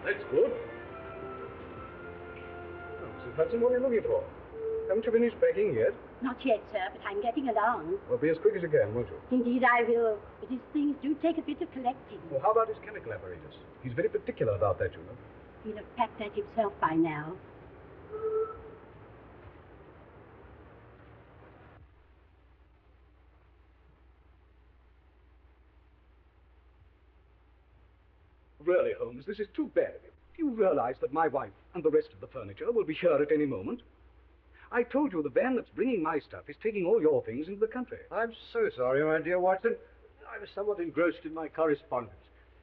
That's good. Oh, Mrs. Hudson, what are you looking for? Haven't you finished packing yet? Not yet, sir, but I'm getting along. Well, be as quick as you can, won't you? Indeed, I will. But his things do take a bit of collecting. Well, how about his chemical apparatus? He's very particular about that, you know. He'll have packed that himself by now. Really, Holmes, this is too bad of you. Do you realize that my wife and the rest of the furniture will be here at any moment? I told you the van that's bringing my stuff is taking all your things into the country. I'm so sorry, my dear Watson. I was somewhat engrossed in my correspondence.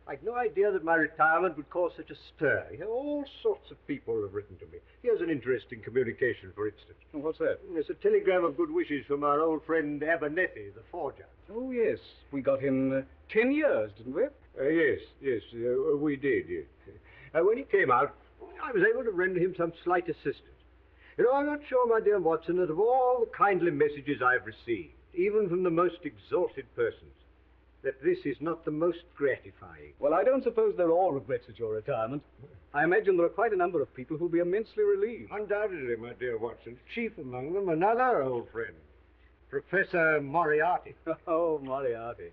I'd no idea that my retirement would cause such a stir. All sorts of people have written to me. Here's an interesting communication, for instance. Oh, what's that? It's a telegram of good wishes from our old friend Abernethy, the forger. Oh, yes. We got him 10 years, didn't we? Yes, we did, yes. When he came out, I was able to render him some slight assistance. You know, I'm not sure, my dear Watson, that of all the kindly messages I've received, even from the most exalted persons, that this is not the most gratifying. Well, I don't suppose they're all regrets at your retirement. I imagine there are quite a number of people who'll be immensely relieved. Undoubtedly, my dear Watson. Chief among them, another old friend, Professor Moriarty. Oh, Moriarty.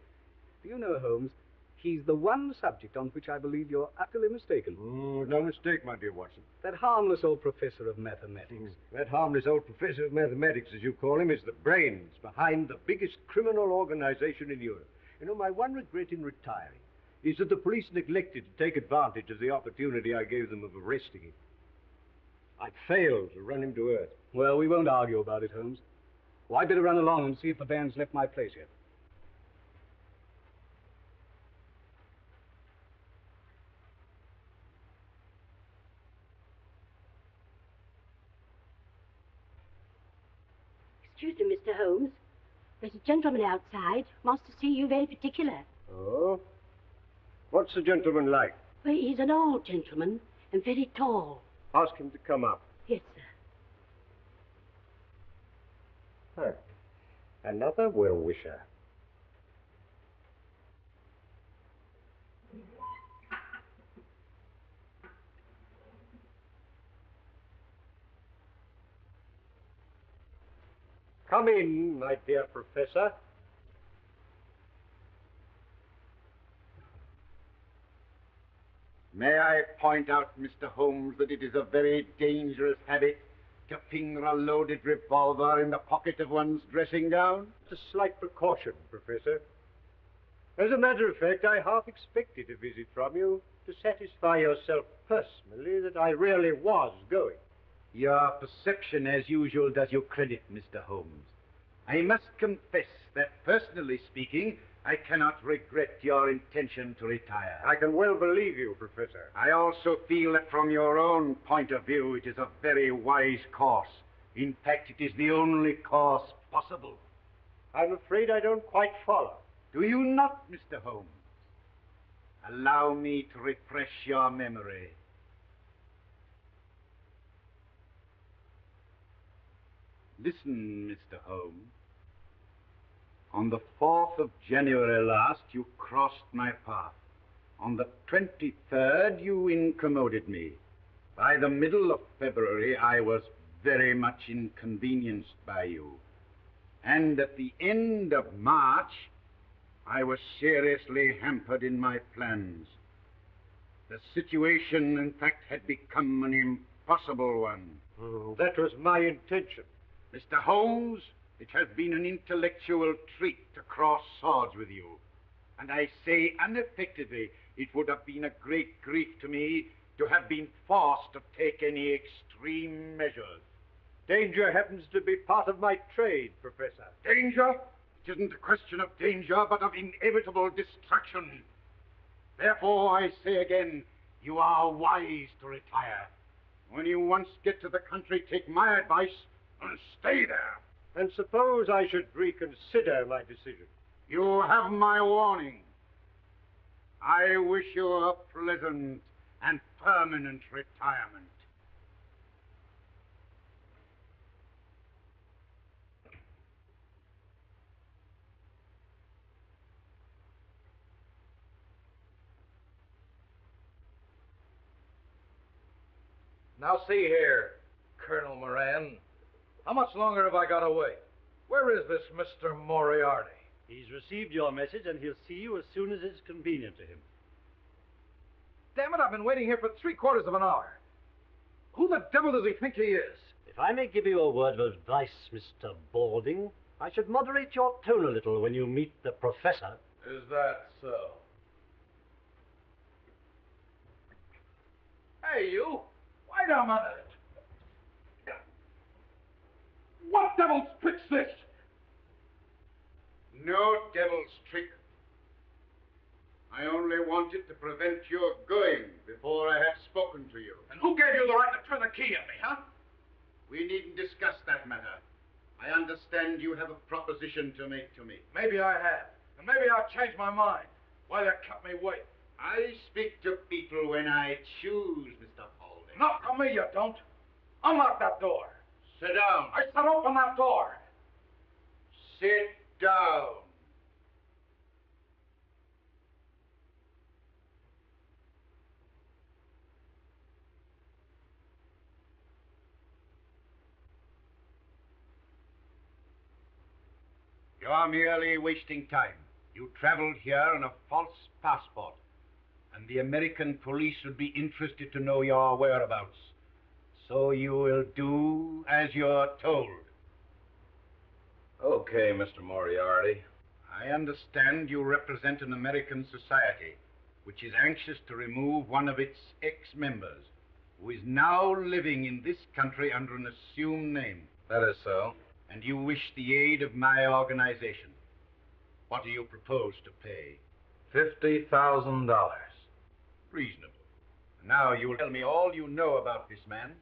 Do you know, Holmes, he's the one subject on which I believe you're utterly mistaken. Oh, no mistake, my dear Watson. That harmless old professor of mathematics. That harmless old professor of mathematics, as you call him, is the brains behind the biggest criminal organization in Europe. You know, my one regret in retiring is that the police neglected to take advantage of the opportunity I gave them of arresting him. I failed to run him to earth. Well, we won't argue about it, Holmes. Well, I'd better run along and see if the van's left my place yet. Excuse me, Mr. Holmes. There's a gentleman outside. Wants to see you very particular. Oh? What's the gentleman like? Well, he's an old gentleman and very tall. Ask him to come up. Yes, sir. Huh. Another well-wisher. Come in, my dear Professor. May I point out, Mr. Holmes, that it is a very dangerous habit to finger a loaded revolver in the pocket of one's dressing gown? It's a slight precaution, Professor. As a matter of fact, I half expected a visit from you to satisfy yourself personally that I really was going. Your perception, as usual, does you credit, Mr. Holmes. I must confess that, personally speaking, I cannot regret your intention to retire. I can well believe you, Professor. I also feel that from your own point of view, it is a very wise course. In fact, it is the only course possible. I'm afraid I don't quite follow. Do you not, Mr. Holmes? Allow me to refresh your memory. Listen, Mr. Holmes. On the 4th of January last, you crossed my path. On the 23rd, you incommoded me. By the middle of February, I was very much inconvenienced by you. And at the end of March, I was seriously hampered in my plans. The situation, in fact, had become an impossible one. That was my intention. Mr. Holmes, it has been an intellectual treat to cross swords with you. And I say unaffectedly, it would have been a great grief to me to have been forced to take any extreme measures. Danger happens to be part of my trade, Professor. Danger? It isn't a question of danger, but of inevitable destruction. Therefore, I say again, you are wise to retire. When you once get to the country, take my advice and stay there. And suppose I should reconsider my decision? You have my warning. I wish you a pleasant and permanent retirement. Now see here, Colonel Moran. How much longer have I got to wait? Where is this Mr. Moriarty? He's received your message, and he'll see you as soon as it's convenient to him. Damn it, I've been waiting here for 3/4 of an hour. Who the devil does he think he is? If I may give you a word of advice, Mr. Balding, I should moderate your tone a little when you meet the professor. Is that so? Hey, you! Wait a minute! What devil's trick's this? No devil's trick. I only wanted to prevent your going before I had spoken to you. And who gave you the right to turn the key at me, huh? We needn't discuss that matter. I understand you have a proposition to make to me. Maybe I have. And maybe I'll change my mind. Why they kept me wait? I speak to people when I choose, Mr. Paulding. Not to me, you don't. Unlock that door. Sit down. I said open that door. Sit down. You are merely wasting time. You traveled here on a false passport, and the American police would be interested to know your whereabouts. So you will do as you're told. Okay, Mr. Moriarty. I understand you represent an American society which is anxious to remove one of its ex-members who is now living in this country under an assumed name. That is so. And you wish the aid of my organization. What do you propose to pay? $50,000. Reasonable. Now you will tell me all you know about this man,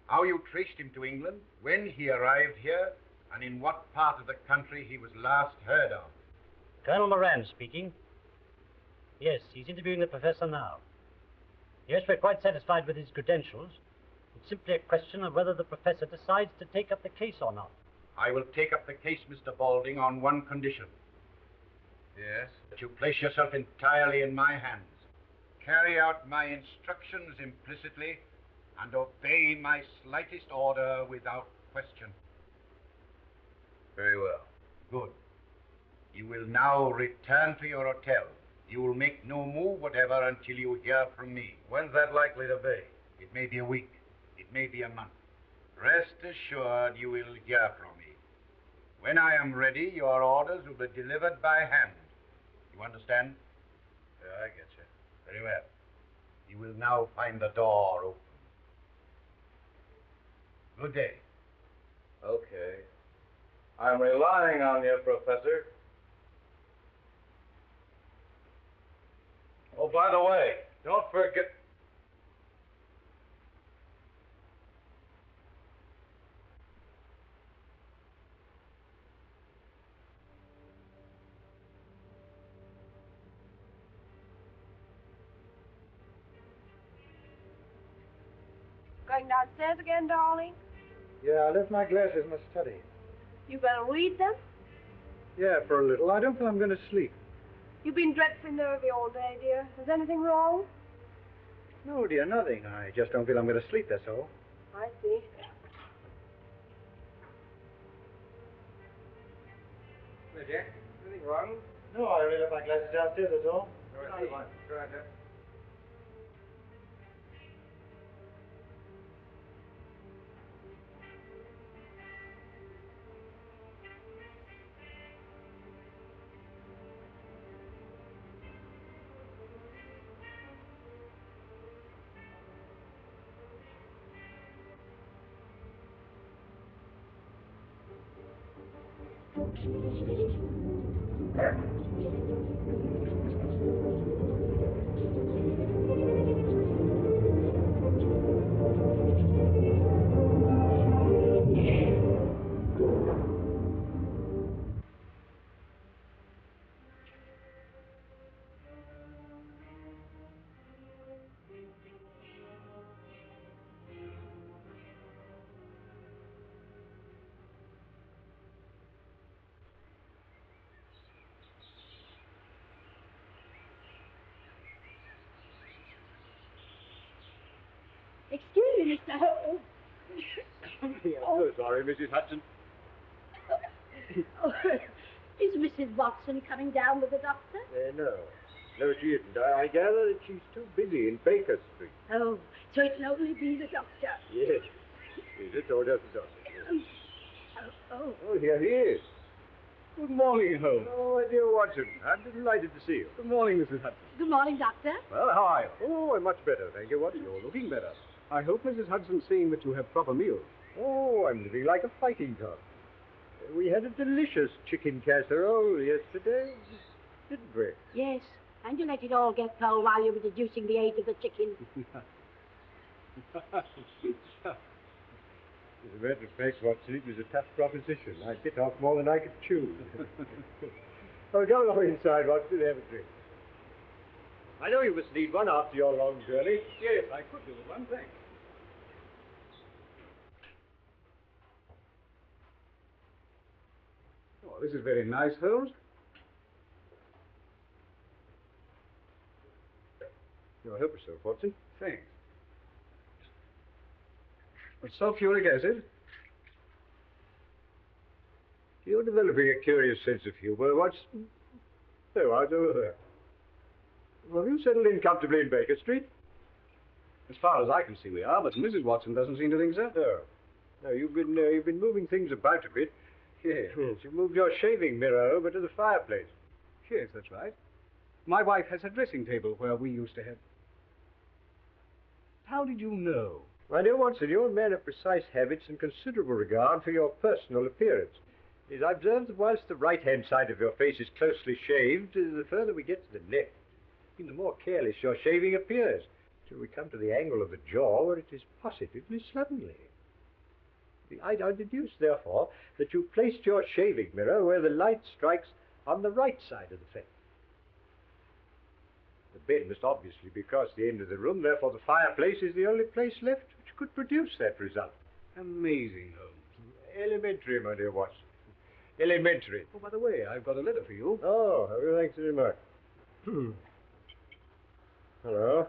how you traced him to England, when he arrived here, and in what part of the country he was last heard of. Colonel Moran speaking. Yes, he's interviewing the professor now. Yes, we're quite satisfied with his credentials. It's simply a question of whether the professor decides to take up the case or not. I will take up the case, Mr. Balding, on one condition. Yes? That you place yourself entirely in my hands. Carry out my instructions implicitly and obey my slightest order without question. Very well. Good. You will now return to your hotel. You will make no move whatever until you hear from me. When's that likely to be? It may be a week. It may be a month. Rest assured you will hear from me. When I am ready, your orders will be delivered by hand. You understand? Yeah, I get you. Very well. You will now find the door open. Good day. Okay. I'm relying on you, Professor. Oh, by the way, don't forget... Going downstairs again, darling? Yeah, I left my glasses in the study. You gonna read them? Yeah, for a little. I don't feel I'm going to sleep. You've been dreadfully nervy all day, dear. Is anything wrong? No, dear, nothing. I just don't feel I'm going to sleep, that's all. I see. Hey, Jack. Anything wrong? No, I only left my glasses downstairs, that's all. Go ahead, Jack. Excuse me, Mr. Holmes. I'm so sorry, Mrs. Hudson. Oh, is Mrs. Watson coming down with the doctor? No. No, she isn't. I gather that she's too busy in Baker Street. Oh, so it'll only be the doctor. Yes. Is it or just the doctor? Oh, Here he is. Good morning, Holmes. Oh, my dear Watson. I'm delighted to see you. Good morning, Mrs. Hudson. good morning, doctor. Well, how are you? Oh, I'm much better, thank you, Watson. You're looking better. I hope Mrs. Hudson's seeing that you have proper meals. Oh, I'm living like a fighting cock. We had a delicious chicken casserole yesterday, didn't we? Yes, and you let it all get cold while you were deducing the age of the chicken. As a matter of fact, Watson, it was a tough proposition. I bit off more than I could chew. Oh, go along inside, Watson, have a drink. I know you must need one after your long journey. Yes, I could do with one, thanks. Oh, this is very nice, Holmes. You'll help yourself, Watson. Thanks. It's sulfuric acid. You're developing a curious sense of humor, Watson. So, out over there. Well, you settled in comfortably in Baker Street? As far as I can see, we are, but Mrs. Watson doesn't seem to think so. No. No, you've been moving things about a bit. Yes. You moved your shaving mirror over to the fireplace. Yes, that's right. My wife has a dressing table where we used to have. How did you know? My dear Watson, you're a man of precise habits and considerable regard for your personal appearance. As I observed that whilst the right-hand side of your face is closely shaved, the further we get to the left, the more careless your shaving appears, till we come to the angle of the jaw where it is positively slovenly. I deduce, therefore, that you placed your shaving mirror where the light strikes on the right side of the face. The bed must obviously be across the end of the room, therefore the fireplace is the only place left which could produce that result. Amazing, Holmes. Elementary, my dear Watson. Elementary. Oh, by the way, I've got a letter for you. Oh, well, thanks very much. Hello.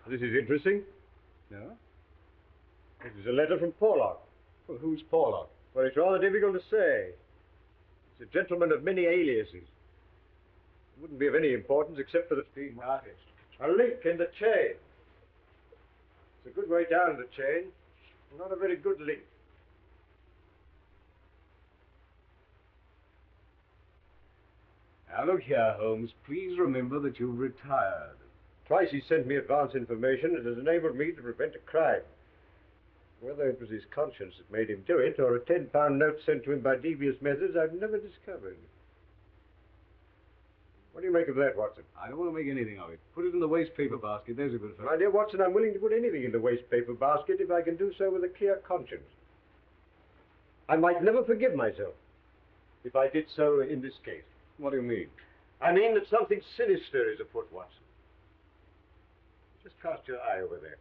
This is interesting. No? It is a letter from Porlock. Well, who's Porlock? Well, it's rather difficult to say. It's a gentleman of many aliases. It wouldn't be of any importance except for the steam artist. A link in the chain. It's a good way down the chain. Not a very good link. Now, look here, Holmes. Please remember that you've retired. Twice he sent me advance information. It has enabled me to prevent a crime. Whether it was his conscience that made him do it, or a £10 note sent to him by devious methods, I've never discovered. What do you make of that, Watson? I don't want to make anything of it. Put it in the waste paper basket. There's a good fellow. My dear Watson, I'm willing to put anything in the waste paper basket if I can do so with a clear conscience. I might never forgive myself if I did so in this case. What do you mean? I mean that something sinister is afoot, Watson. Just cast your eye over there.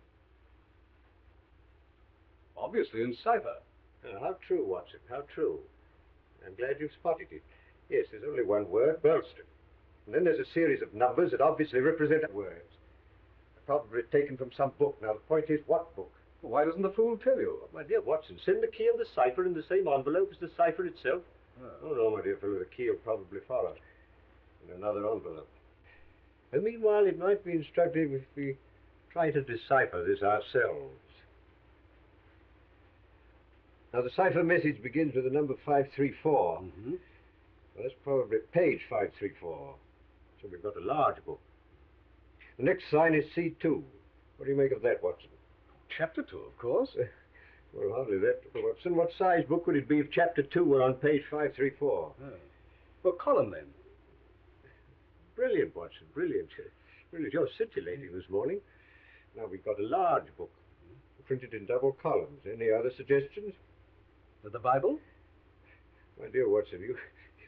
Obviously in cipher. Oh, how true, Watson, how true. I'm glad you've spotted it. Yes, there's only one word, Burlston. And then there's a series of numbers that obviously represent words. Probably taken from some book. Now, the point is, what book? Well, why doesn't the fool tell you? My dear Watson, send the key of the cipher in the same envelope as the cipher itself. Oh, no, my dear fellow, the key will probably follow in another envelope. And meanwhile, it might be instructive if we try to decipher this ourselves. Now, the cipher message begins with the number 534. Mm-hmm. Well, that's probably page 534. So we've got a large book. The next sign is C2. What do you make of that, Watson? Chapter 2, of course. Well, hardly that, Watson. What size book would it be if Chapter 2 were on page 534? Oh. Well, column then. Brilliant, Watson, brilliant. Brilliant. You're scintillating this morning. Now, we've got a large book, printed in double columns. Any other suggestions? The Bible? My dear Watson, you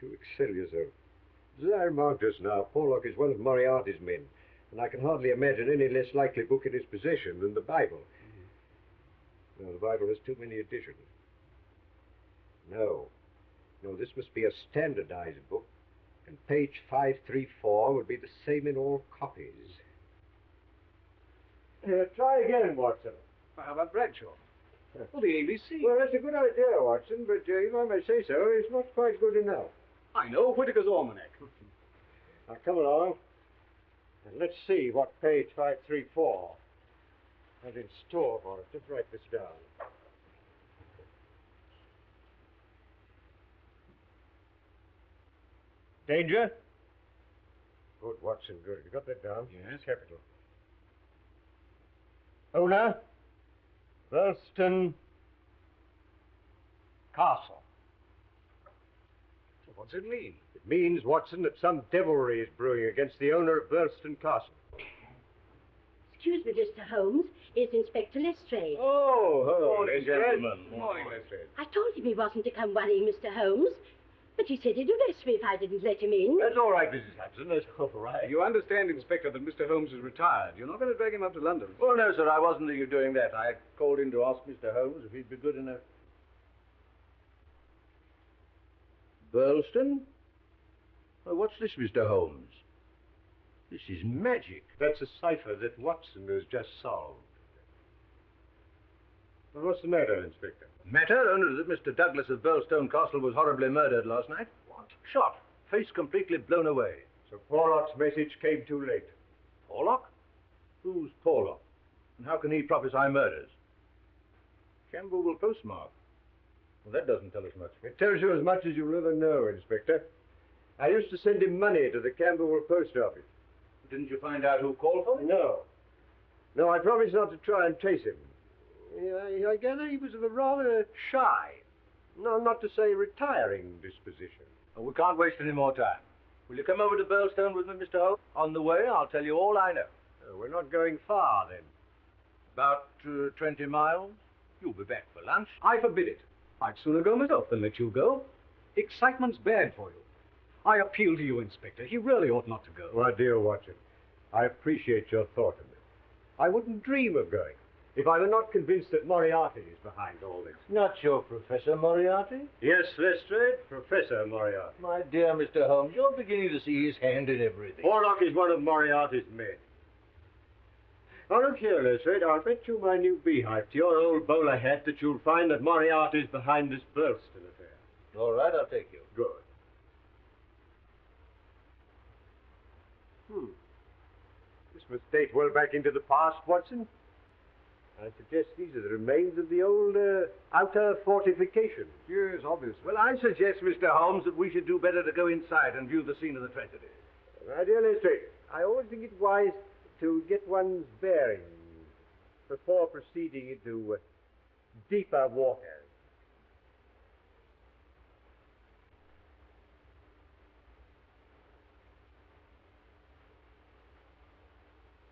excel yourself. As I remarked just now, Porlock is one of Moriarty's men, and I can hardly imagine any less likely book in his possession than the Bible. No, the Bible has too many editions. No, this must be a standardized book, and page 534 would be the same in all copies. Try again, Watson. How about Bradshaw? Well, the ABC. Well, that's a good idea, Watson, but if I may say so, it's not quite good enough. I know, Whitaker's Almanac. Now, come along, and let's see what page 534 has in store for us. Just write this down. Danger? Good, Watson, good. You got that down? Yes. Capital. Owner? Burlston Castle. What's it mean? It means, Watson, that some devilry is brewing against the owner of Burlston Castle. Excuse me, Mr. Holmes. It's Inspector Lestrade. Oh, Morning, gentlemen. Morning, Lestrade. I told him he wasn't to come worrying Mr. Holmes, but he said he'd arrest me if I didn't let him in. That's all right, Mrs. Hudson. That's all right. You understand, Inspector, that Mr. Holmes is retired. You're not going to drag him up to London. Oh, no, sir, I wasn't thinking of doing that. I called in to ask Mr. Holmes if he'd be good enough. Burlston? Oh, what's this, Mr. Holmes? This is magic. That's a cipher that Watson has just solved. Well, what's the matter, Inspector? Matter only that Mr. Douglas of Burlstone Castle was horribly murdered last night. What? Shot. Face completely blown away. So Porlock's message came too late. Porlock? Who's Porlock? And how can he prophesy murders? Camberwell postmark. Well, that doesn't tell us much. It tells you as much as you'll ever know, Inspector. I used to send him money to the Camberwell post office. Didn't you find out who called for it? No. No, I promised not to try and trace him. I gather he was of a rather shy, no, not to say retiring disposition. Oh, we can't waste any more time. Will you come over to Burlstone with me, Mr. Holmes? On the way, I'll tell you all I know. We're not going far, then. About 20 miles. You'll be back for lunch. I forbid it. I'd sooner go myself than let you go. Excitement's bad for you. I appeal to you, Inspector. He really ought not to go. My dear Watson, I appreciate your thought of it. I wouldn't dream of going if I were not convinced that Moriarty is behind all this. Not your Professor Moriarty? Yes, Lestrade, Professor Moriarty. My dear Mr. Holmes, you're beginning to see his hand in everything. Porlock is one of Moriarty's men. Now, look here, Lestrade, I'll bet you my new beehive to your old bowler hat that you'll find that Moriarty's behind this Burlston affair. All right, I'll take you. Good. This must date well back into the past, Watson. I suggest these are the remains of the old outer fortification. Yes, obviously. Well, I suggest, Mr. Holmes, that we should do better to go inside and view the scene of the tragedy. My dear Lestrade, I always think it wise to get one's bearings before proceeding into deeper waters.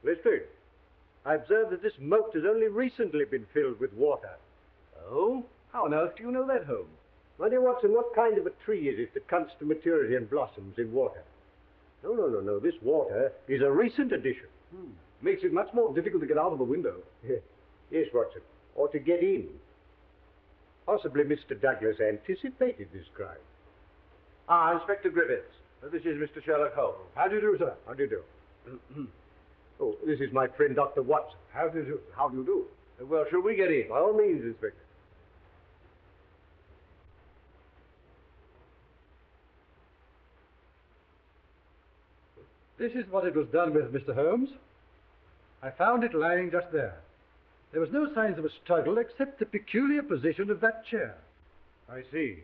Lestrade, I observe that this moat has only recently been filled with water. Oh? How on earth do you know that, Holmes? My dear Watson, what kind of a tree is it that comes to maturity and blossoms in water? No. This water is a recent addition. Makes it much more difficult to get out of the window. Yes, Watson. Or to get in. Possibly Mr. Douglas anticipated this crime. Inspector Griffiths. This is Mr. Sherlock Holmes. How do you do, sir? How do you do? Oh, this is my friend, Dr. Watson. How do you do? Well, shall we get in? By all means, Inspector. This is what it was done with, Mr. Holmes. I found it lying just there. There was no signs of a struggle except the peculiar position of that chair. I see.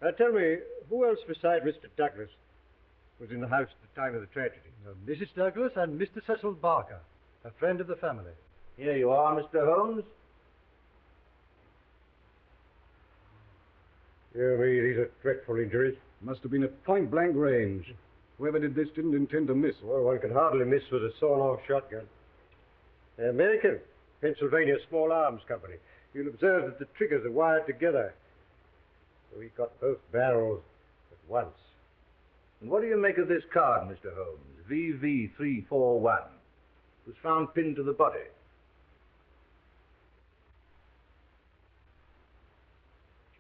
Now tell me, who else beside Mr. Douglas was in the house at the time of the tragedy? Mrs. Douglas and Mr. Cecil Barker, a friend of the family. Here you are, Mr. Holmes. Yeah, these are dreadful injuries. Must have been at point-blank range. Whoever did this didn't intend to miss. Well, one can hardly miss with a sawn-off shotgun. American, Pennsylvania Small Arms Company. You'll observe that the triggers are wired together. So we got both barrels at once. And what do you make of this card, Mr. Holmes? VV341. It was found pinned to the body.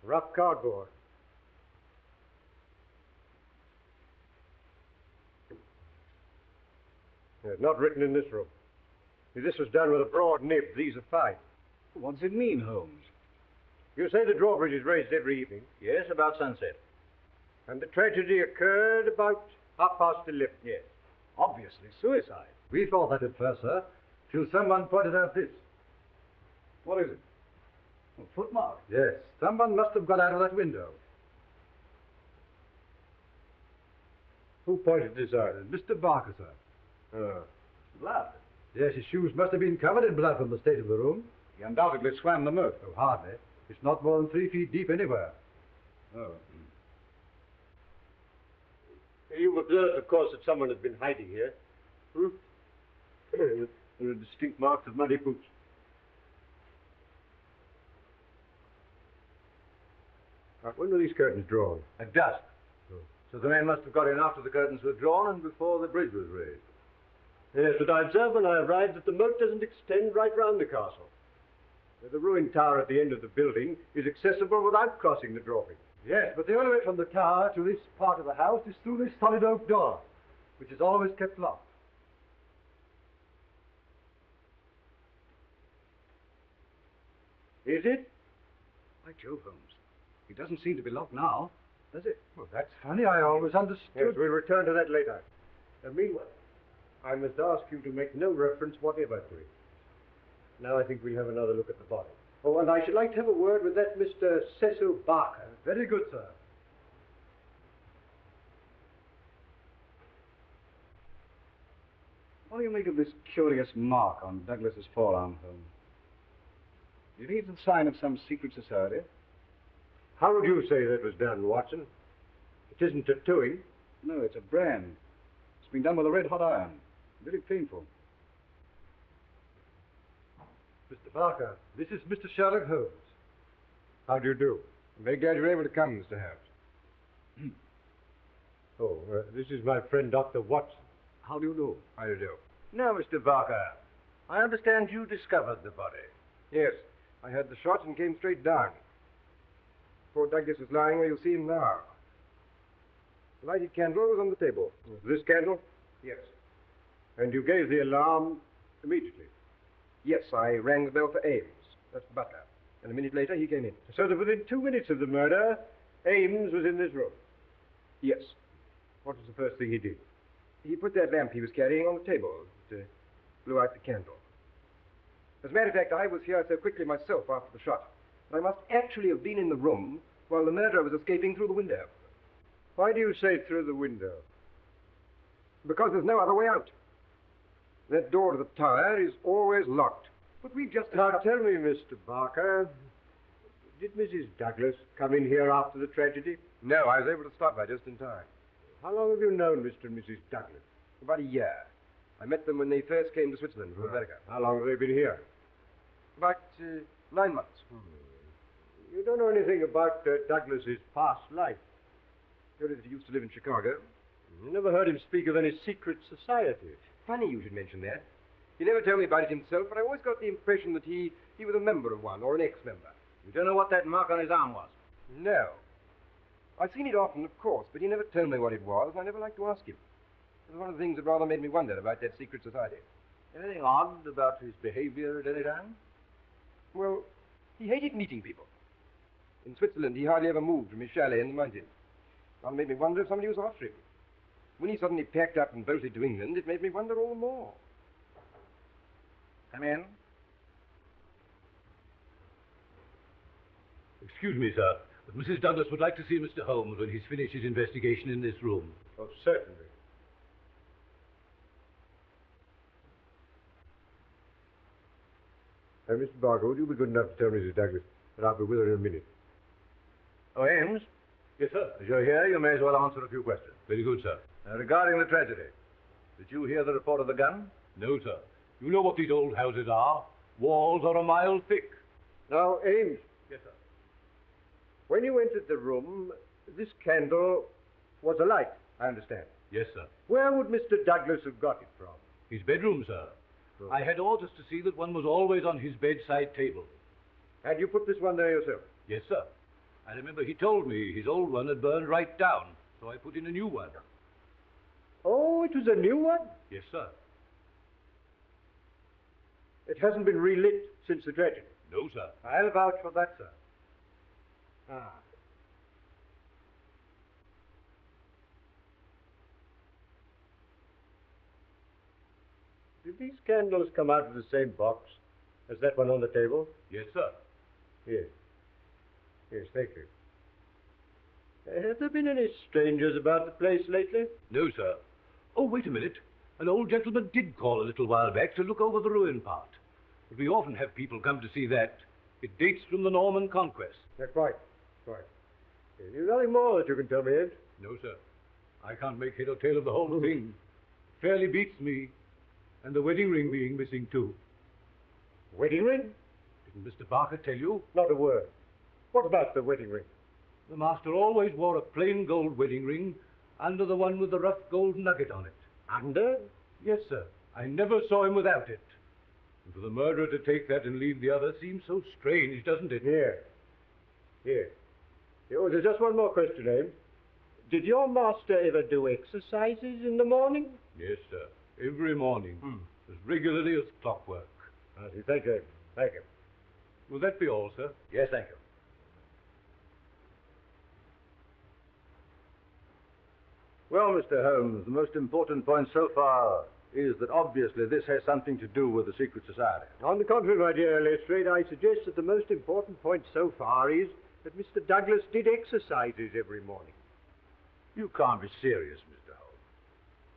Rough cardboard. Not written in this room. If this was done with a broad nib, these are fine. What does it mean, Holmes? You say the drawbridge is raised every evening, Yes, about sunset. and the tragedy occurred about 11:30. Yes. Obviously suicide. We thought that at first, sir, till someone pointed out this. What is it? A footmark. Yes, someone must have got out of that window. Who pointed this out? Mr. Barker, sir. Oh. Blood. Yes, his shoes must have been covered in blood from the state of the room. He undoubtedly swam the moat. Oh, hardly. It's not more than 3 feet deep anywhere. Oh. You've observed, of course, that someone has been hiding here. Hmm? There are distinct marks of muddy boots. When were these curtains drawn? At dusk. So the men must have got in after the curtains were drawn and before the bridge was raised. Yes, but I observed when I arrived that the moat doesn't extend right round the castle. The ruined tower at the end of the building is accessible without crossing the drawbridge. Yes, but the only way from the tower to this part of the house is through this solid oak door, which is always kept locked. Is it? By Jove, Holmes. It doesn't seem to be locked now, does it? Well, that's funny. I always understood. Yes, we'll return to that later. Meanwhile, I must ask you to make no reference whatever to it. Now I think we'll have another look at the body. Oh, and I should like to have a word with that Mr. Cecil Barker. Very good, sir. What do you make of this curious mark on Douglas's forearm, Holmes? Do you think it's a sign of some secret society? How would you say that was done, Watson? It isn't tattooing. No, it's a brand. It's been done with a red-hot iron. Very painful. Mr. Barker, this is Mr. Sherlock Holmes. How do you do? I'm very glad you're able to come, Mr. Holmes. This is my friend, Dr. Watson. How do you do? How do you do? Now, Mr. Barker, I understand you discovered the body. Yes, I had the shot and came straight down. Poor Douglas is lying where you see him now. The lighted candle was on the table. This candle? Yes. And you gave the alarm immediately? Yes, I rang the bell for Ames. That's the butler. And a minute later, he came in. So that within 2 minutes of the murder, Ames was in this room? Yes. What was the first thing he did? He put that lamp he was carrying on the table. It blew out the candle. As a matter of fact, I was here so quickly myself after the shot. I must actually have been in the room while the murderer was escaping through the window. Why do you say through the window? Because there's no other way out. That door to the tower is always locked. But we've just... Now tell me, Mr. Barker, did Mrs. Douglas come in here after the tragedy? No, I was able to stop her just in time. How long have you known Mr. and Mrs. Douglas? About a year. I met them when they first came to Switzerland from America. How long have they been here? About 9 months. You don't know anything about Douglas's past life. Only that he used to live in Chicago. You never heard him speak of any secret society. Funny you should mention that. He never told me about it himself, but I always got the impression that he was a member of one, or an ex-member. You don't know what that mark on his arm was? No. I've seen it often, of course, but he never told me what it was, and I never liked to ask him. It was one of the things that rather made me wonder about that secret society. Anything odd about his behavior at any time? Well, he hated meeting people. In Switzerland, he hardly ever moved from his chalet in the mountains. Rather made me wonder if somebody was after him. When he suddenly packed up and bolted to England, it made me wonder all the more. Come in. Excuse me, sir, but Mrs. Douglas would like to see Mr. Holmes when he's finished his investigation in this room. Oh, certainly. Mr. Barker, would you be good enough to tell Mrs. Douglas that I'll be with her in a minute? Oh, Ames? Yes, sir. As you're here, you may as well answer a few questions. Very good, sir. Regarding the tragedy, did you hear the report of the gun? No, sir. You know what these old houses are. Walls are a mile thick. Now, Ames, Yes, sir. when you entered the room, this candle was alight, I understand. Yes, sir. Where would Mr. Douglas have got it from? His bedroom, sir. I had orders to see that one was always on his bedside table. And you put this one there yourself? Yes, sir. I remember he told me his old one had burned right down, so I put in a new one. Oh, it was a new one? Yes, sir. It hasn't been relit since the tragedy. No, sir. I'll vouch for that, sir. Ah. Did these candles come out of the same box as that one on the table? Yes, sir. Yes. Yes, thank you. Have there been any strangers about the place lately? No, sir. Oh, wait a minute. An old gentleman did call a little while back to look over the ruin part. But we often have people come to see that. It dates from the Norman Conquest. Quite. Is there nothing more that you can tell me, Ed? No, sir. I can't make head or tail of the whole thing. Fairly beats me. And the wedding ring being missing, too. Wedding ring? Didn't Mr. Barker tell you? Not a word. What about the wedding ring? The master always wore a plain gold wedding ring under the one with the rough gold nugget on it. Under? Yes, sir. I never saw him without it. And for the murderer to take that and leave the other seems so strange, doesn't it? Here. Oh, there's just one more question, Ames. Did your master ever do exercises in the morning? Yes, sir. Every morning. As regularly as clockwork. Thank you. Thank you. Will that be all, sir? Yes, thank you. Well, Mr. Holmes, the most important point so far is that obviously this has something to do with the secret society. On the contrary, my dear Lestrade, I suggest that the most important point so far is that Mr. Douglas did exercises every morning. You can't be serious, Mr. Holmes.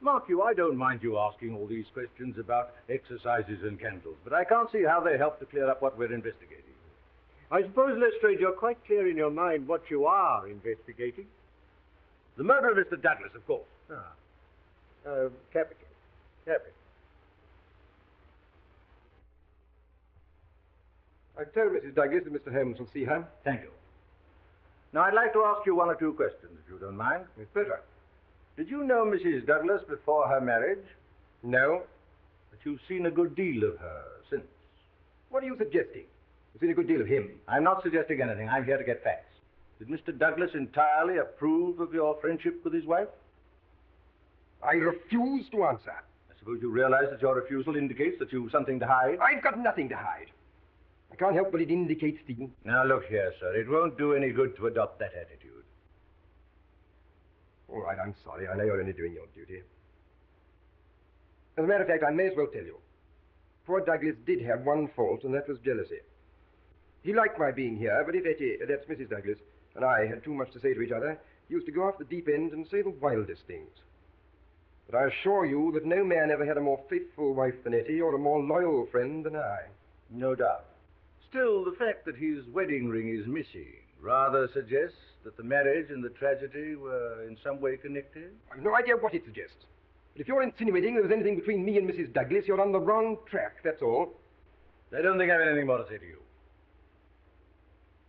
Mark you, I don't mind you asking all these questions about exercises and candles, but I can't see how they help to clear up what we're investigating. I suppose, Lestrade, you're quite clear in your mind what you are investigating. The murder of Mr. Douglas, of course. Capital. I've told Mrs. Douglas that Mr. Holmes will see her. Thank you. Now, I'd like to ask you one or two questions, if you don't mind. With pleasure. Did you know Mrs. Douglas before her marriage? No. But you've seen a good deal of her since. What are you suggesting? You've seen a good deal of him. I'm not suggesting anything. I'm here to get facts. Did Mr. Douglas entirely approve of your friendship with his wife? I refuse to answer. I suppose you realize that your refusal indicates that you've something to hide? I've got nothing to hide. I can't help but it indicates the... Now, look here, sir. It won't do any good to adopt that attitude. All right, I'm sorry. I know you're only doing your duty. As a matter of fact, I may as well tell you. Poor Douglas did have one fault, and that was jealousy. He liked my being here, but if Etty, that's Mrs. Douglas, and I had too much to say to each other, he used to go off the deep end and say the wildest things. But I assure you that no man ever had a more faithful wife than Etty, or a more loyal friend than I. No doubt. Still, the fact that his wedding ring is missing rather suggests that the marriage and the tragedy were in some way connected? I've no idea what it suggests. But if you're insinuating there was anything between me and Mrs. Douglas, you're on the wrong track, that's all. I don't think I have anything more to say to you.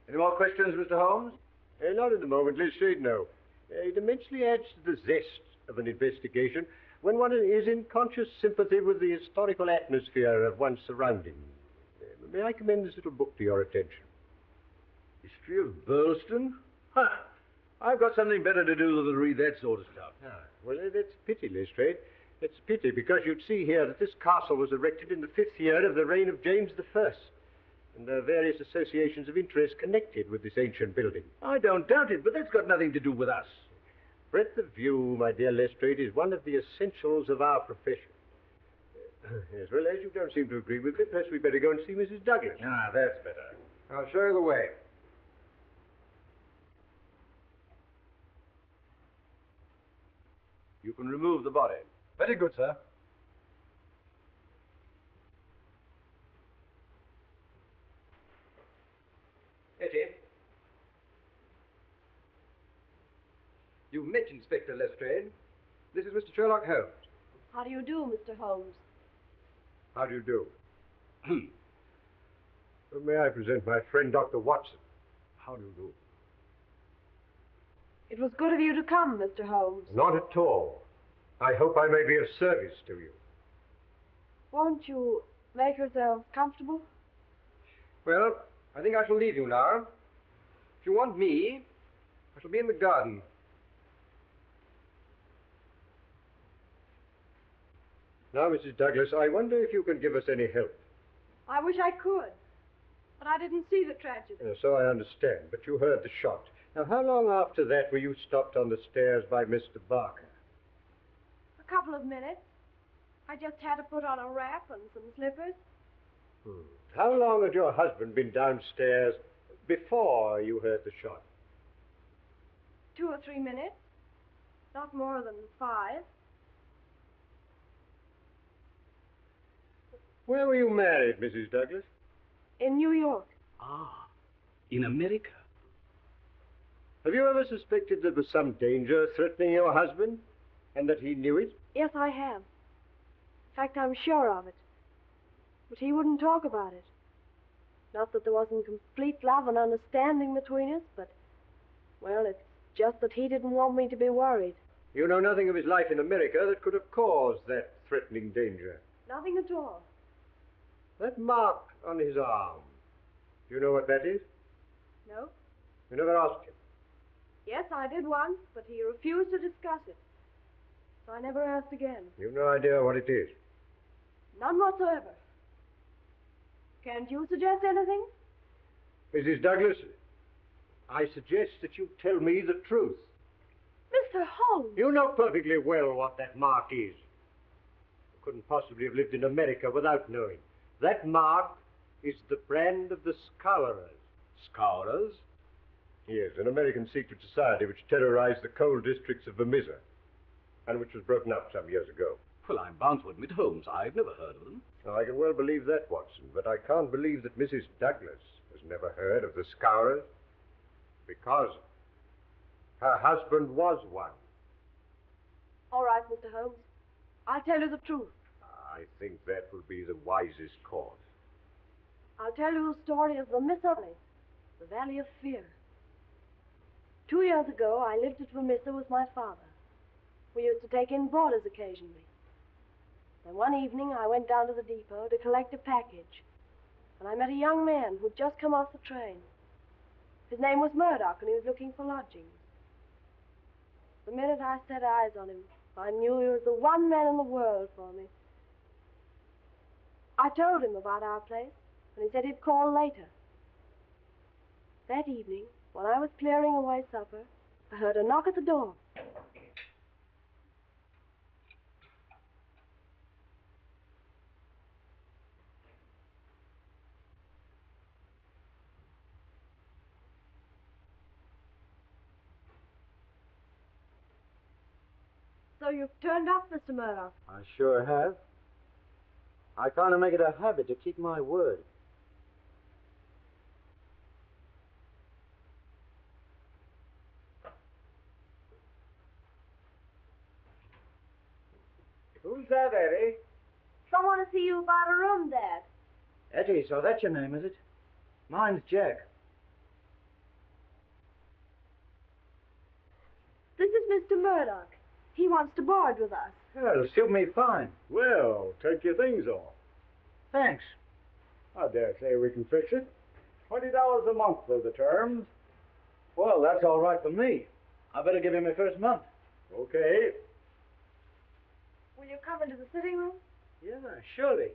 Any more questions, Mr. Holmes? Not at the moment, Lestrade, no. It immensely adds to the zest of an investigation when one is in conscious sympathy with the historical atmosphere of one's surroundings. May I commend this little book to your attention? History of Burleston? I've got something better to do than to read that sort of stuff. Well, that's a pity, Lestrade. It's a pity, because you'd see here that this castle was erected in the 5th year of the reign of James I. And there are various associations of interest connected with this ancient building. I don't doubt it, but that's got nothing to do with us. Breadth of view, my dear Lestrade, is one of the essentials of our profession. Yes, well, as you don't seem to agree with me, perhaps we'd better go and see Mrs. Douglas. That's better. I'll show you the way. You can remove the body. Very good, sir. Etty. You've met Inspector Lestrade. This is Mr. Sherlock Holmes. How do you do, Mr. Holmes? How do you do? May I present my friend, Dr. Watson? How do you do? It was good of you to come, Mr. Holmes. Not at all. I hope I may be of service to you. Won't you make yourself comfortable? Well, I think I shall leave you now. If you want me, I shall be in the garden. Now, Mrs. Douglas, I wonder if you can give us any help. I wish I could. But I didn't see the tragedy. So I understand, but you heard the shot. Now, how long after that were you stopped on the stairs by Mr. Barker? A couple of minutes. I just had to put on a wrap and some slippers. How long had your husband been downstairs before you heard the shot? 2 or 3 minutes. Not more than 5. Where were you married, Mrs. Douglas? In New York. Ah, in America. Have you ever suspected there was some danger threatening your husband, and that he knew it? Yes, I have. In fact, I'm sure of it. But he wouldn't talk about it. Not that there wasn't complete love and understanding between us, but, well, it's just that he didn't want me to be worried. You know nothing of his life in America that could have caused that threatening danger? Nothing at all. That mark on his arm, do you know what that is? No? You never asked him? Yes, I did once, but he refused to discuss it. So I never asked again. You've no idea what it is? None whatsoever. Can't you suggest anything? Mrs. Douglas, I suggest that you tell me the truth. Mr. Holmes! You know perfectly well what that mark is. You couldn't possibly have lived in America without knowing. That mark is the brand of the Scourers. Scourers? Yes, an American secret society which terrorized the coal districts of Vermissa, and which was broken up some years ago. Well, I'm bound to admit, Holmes, I've never heard of them. Now, I can well believe that, Watson, but I can't believe that Mrs. Douglas has never heard of the Scourers, because her husband was one. All right, Mr. Holmes. I'll tell you the truth. I think that will be the wisest course. I'll tell you the story of the Vermissa Valley, the Valley of Fear. 2 years ago, I lived at Vermissa with my father. We used to take in boarders occasionally. Then one evening, I went down to the depot to collect a package, and I met a young man who'd just come off the train. His name was Murdoch, and he was looking for lodgings. The minute I set eyes on him, I knew he was the one man in the world for me. I told him about our place, and he said he'd call later. That evening, when I was clearing away supper, I heard a knock at the door. So you've turned up, Mr. Murdoch. I sure have. I kind of make it a habit to keep my word. Who's that, Eddie? Someone to see you about a room, Dad. Etty, so that's your name, is it? Mine's Jack. This is Mr. Murdoch. He wants to board with us. Well, it'll suit me fine. Well, take your things off. Thanks. I dare say we can fix it. $20 a month for the terms. Well, that's all right for me. I better give him my first month. Okay. Will you come into the sitting room? Yeah, surely.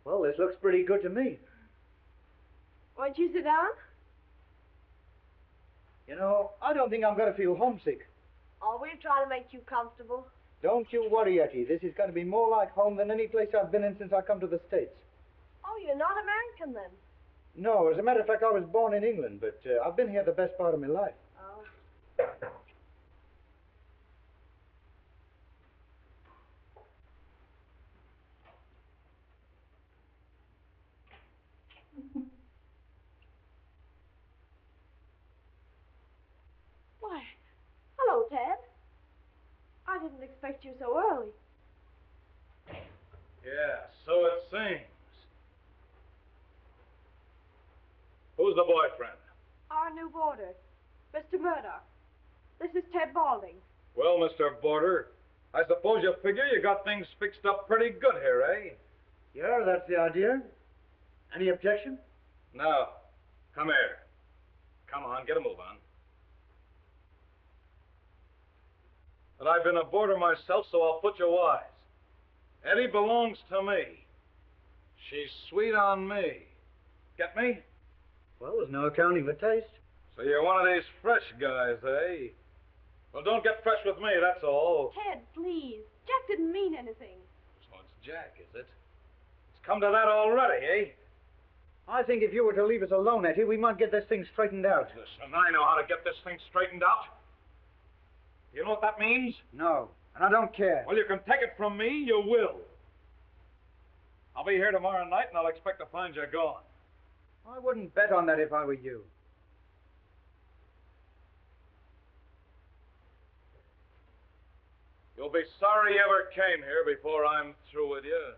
Well, this looks pretty good to me. Won't you sit down? You know, I don't think I'm going to feel homesick. Oh, we'll try to make you comfortable. Don't you worry, Etty. This is going to be more like home than any place I've been in since I come to the States. Oh, you're not American then? No, as a matter of fact, I was born in England, but I've been here the best part of my life. Oh. Why, hello, Ted. I didn't expect you so early. Yeah, so it seems. Who's the boyfriend? Our new boarder, Mr. Murdoch. This is Ted Balding. Well, Mr. Boarder, I suppose you figure you got things fixed up pretty good here, eh? Yeah, that's the idea. Any objection? Now, come here. Come on, get a move on. that I've been a boarder myself, so I'll put you wise. Eddie belongs to me. She's sweet on me. Get me? Well, there's no accounting for taste. So you're one of these fresh guys, eh? Well, don't get fresh with me, that's all. Ted, please. Jack didn't mean anything. So it's Jack, is it? It's come to that already, eh? I think if you were to leave us alone, Etty, we might get this thing straightened out. Listen, I know how to get this thing straightened out. You know what that means? No, and I don't care. Well, you can take it from me, you will. I'll be here tomorrow night, and I'll expect to find you gone. I wouldn't bet on that if I were you. You'll be sorry you ever came here before I'm through with you.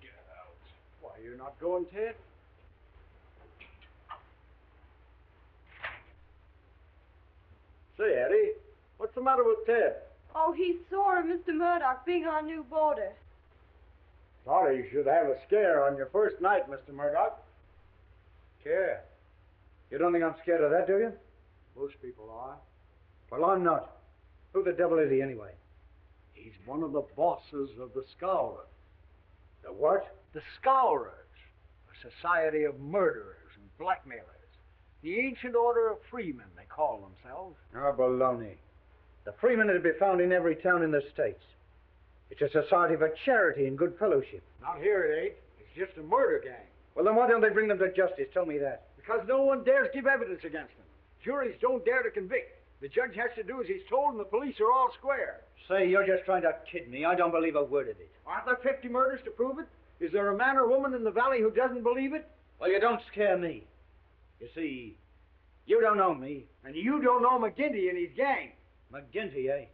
Get out. Why, you're not going, Ted? Say, Eddie, what's the matter with Ted? Oh, he's sore of Mr. Murdoch being our new boarder. Thought you should have a scare on your first night, Mr. Murdoch. Scare? You don't think I'm scared of that, do you? Most people are. Well, I'm not. Who the devil is he, anyway? He's one of the bosses of the Scowrers. The what? The Scowrers, a society of murderers and blackmailers. The ancient order of freemen, they call themselves. Oh, baloney. The freemen are to be found in every town in the States. It's a society for charity and good fellowship. Not here, it ain't. It's just a murder gang. Well, then why don't they bring them to justice? Tell me that. Because no one dares give evidence against them. Juries don't dare to convict. The judge has to do as he's told, and the police are all square. Say, you're just trying to kid me. I don't believe a word of it. Aren't there 50 murders to prove it? Is there a man or woman in the valley who doesn't believe it? Well, you don't scare me. You see, you don't know me. And you don't know McGinty and his gang. McGinty, eh?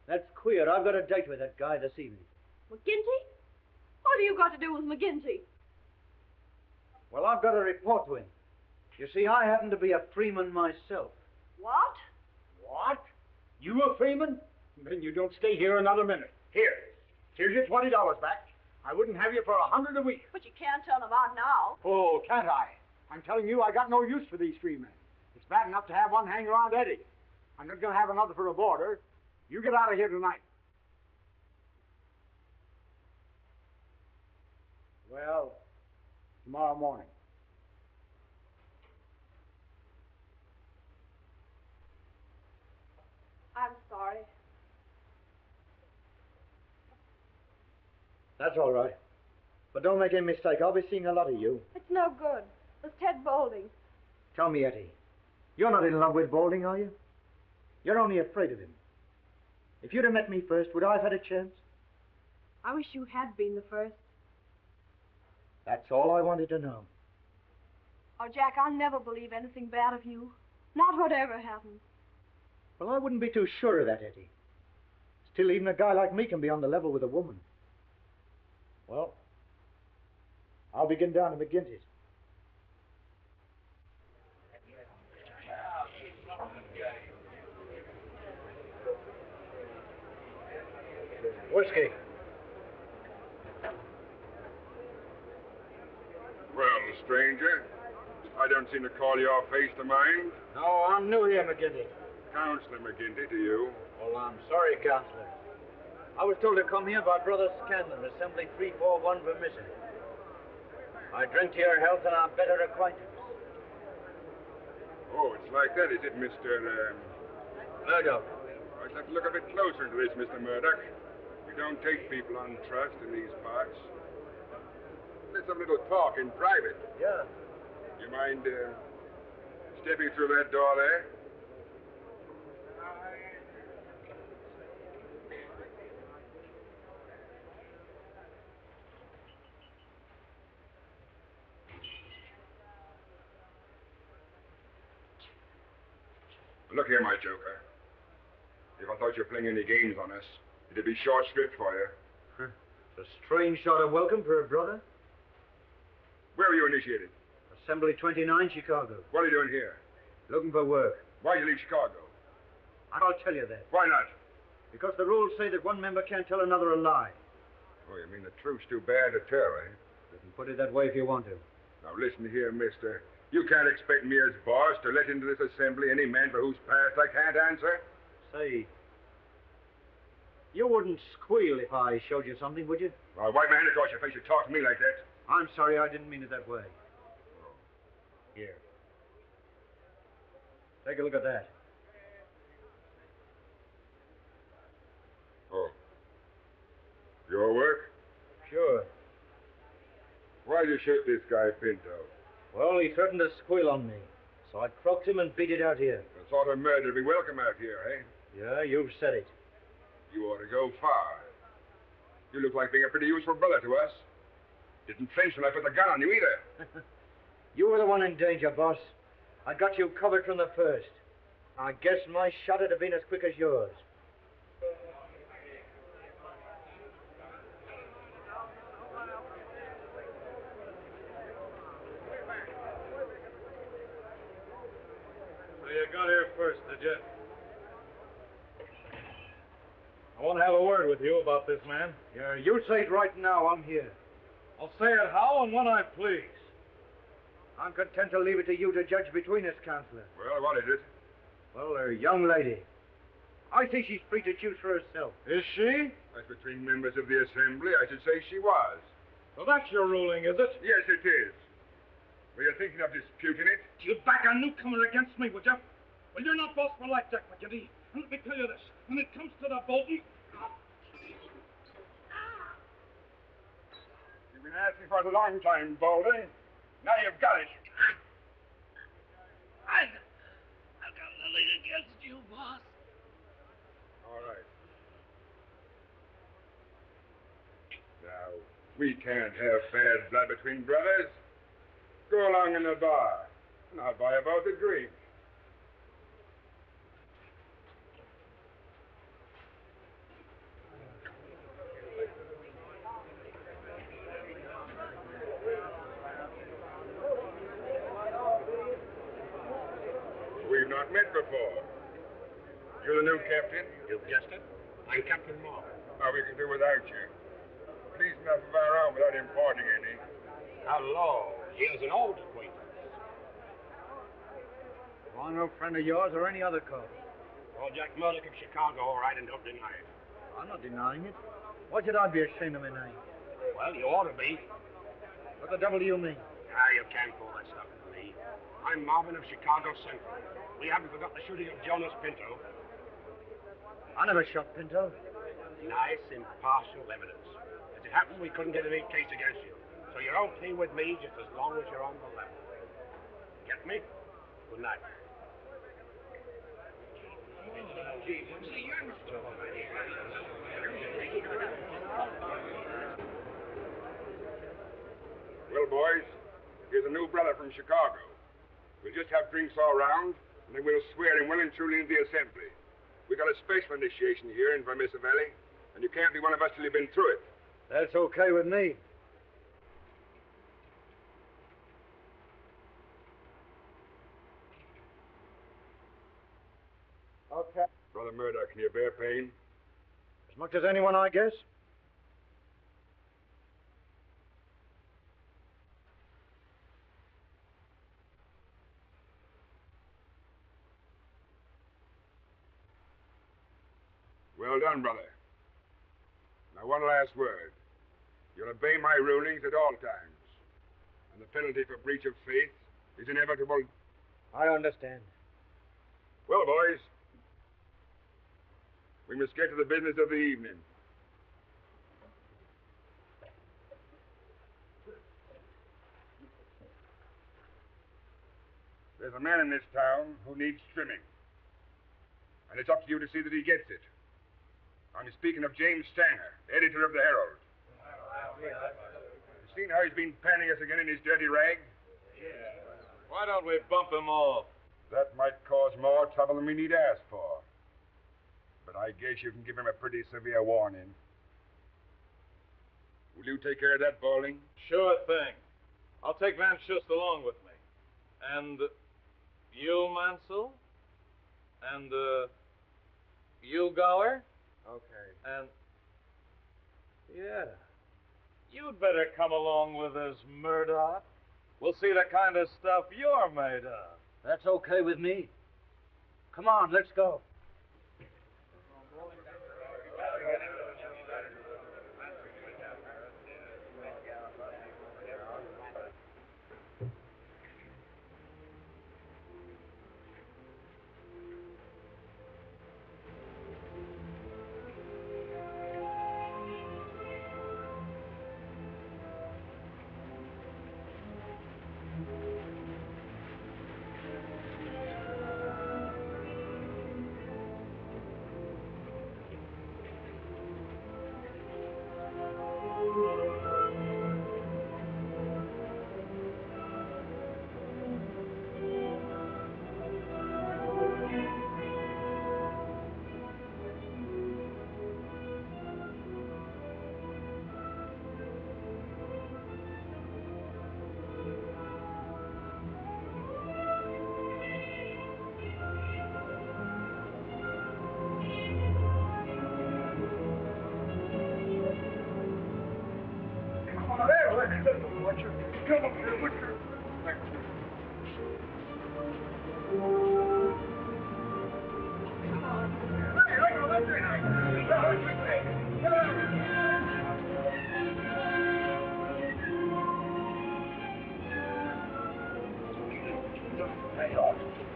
That's queer. I've got a date with that guy this evening. McGinty? What have you got to do with McGinty? Well, I've got a report to him. You see, I happen to be a freeman myself. What? What? You a freeman? Then you don't stay here another minute. Here's your $20 back. I wouldn't have you for $100 a week. But you can't turn them out now. Oh, can't I? I'm telling you, I got no use for these freemen. It's bad enough to have one hang around Eddie. I'm not going to have another for a boarder. You get out of here tonight. Well, tomorrow morning. I'm sorry. That's all right. But don't make any mistake. I'll be seeing a lot of you. It's no good. There's Ted Boulding. Tell me, Etty, you're not in love with Boulding, are you? You're only afraid of him. If you'd have met me first, would I have had a chance? I wish you had been the first. That's all I wanted to know. Oh, Jack, I'll never believe anything bad of you. Not whatever happens. Well, I wouldn't be too sure of that, Etty. Still, even a guy like me can be on the level with a woman. Well, I'll begin down to McGinty's. Whiskey. Well, stranger, I don't seem to call your face to mind. No, I'm new here, McGinty. Counselor McGinty to you. Well, I'm sorry, Counselor. I was told to come here by Brother Scanlon, Assembly 341 for missing. I drink to your health and our better acquaintance. Oh, it's like that, is it, Mr. Murdoch? I'd have to look a bit closer into this, Mr. Murdoch. We don't take people on trust in these parts. Let's have a little talk in private. Yeah. You mind stepping through that door there? Look here, my joker. If I thought you were playing any games on us, it'd be short script for you. It's a strange sort of welcome for a brother. Where were you initiated? Assembly 29, Chicago. What are you doing here? Looking for work. Why did you leave Chicago? I'll tell you that. Why not? Because the rules say that one member can't tell another a lie. Oh, you mean the truth's too bad to tell, eh? You can put it that way if you want to. Now, listen here, mister. You can't expect me as boss to let into this assembly any man for whose past I can't answer. Say, you wouldn't squeal if I showed you something, would you? Well, wipe my hand across your face. You talk to me like that. I'm sorry, I didn't mean it that way. Here. Take a look at that. Oh. Your work? Sure. Why'd you shoot this guy, Pinto? Well, he threatened to squeal on me, so I croaked him and beat it out here. The sort of murder to be welcome out here, eh? Yeah, you've said it. You ought to go far. You look like being a pretty useful brother to us. Didn't flinch when I put the gun on you either. You were the one in danger, boss. I got you covered from the first. I guess my shot would have been as quick as yours. So you got here first, did you? I want to have a word with you about this man. Yeah, you say it right now. I'm here. I'll say it how and when I please. I'm content to leave it to you to judge between us, Counselor. Well, what is it? Well, a young lady. I think she's free to choose for herself. Is she? As between members of the assembly, I should say she was. So that's your ruling, is it? Yes, it is. Were you thinking of disputing it? You'd back a newcomer against me, would you? Well, you're not boss for life, Jack McGinty. And let me tell you this. When it comes to the Bolton... You've been asking for it a long time, Baldy. Now you've got it. I've got nothing against you, boss. All right. Now, we can't have bad blood between brothers. Go along in the bar, and I'll buy you both a drink. We've not met before. You're the new captain? You've guessed it. I'm Captain Moore. Now we can do without you. Please enough of our own without importing any. Hello. Here's an old acquaintance. Well, I'm no friend of yours or any other code. Oh, Jack Murdoch of Chicago, all right, and don't deny it. I'm not denying it. Why should I be ashamed of my name? Well, you ought to be. What the devil do you mean? You can't pull that stuff with me. I'm Marvin of Chicago Central. We haven't forgot the shooting of Jonas Pinto. I never shot Pinto. Nice, impartial evidence. As it happened, we couldn't get any case against you. So you're okay with me just as long as you're on the level. Get me? Good night. Well, boys, here's a new brother from Chicago. We'll just have drinks all round, and then we'll swear him well and truly into the assembly. We got a special initiation here in Vermissa Valley, and you can't be one of us till you've been through it. That's okay with me. Okay. Brother Murdoch, can you bear pain? As much as anyone, I guess. Well done, brother. Now, one last word. You'll obey my rulings at all times. And the penalty for breach of faith is inevitable. I understand. Well, boys, we must get to the business of the evening. There's a man in this town who needs trimming. And it's up to you to see that he gets it. I'm speaking of James Stanger, editor of the Herald. You seen how he's been panning us again in his dirty rag? Why don't we bump him off? That might cause more trouble than we need ask for. But I guess you can give him a pretty severe warning. Will you take care of that, Bowling? Sure thing. I'll take Van Schust along with me. And you, Mansell? And you, Gower? Okay. And yeah, you'd better come along with us, Murdoch. We'll see the kind of stuff you're made of. That's okay with me. Come on, let's go.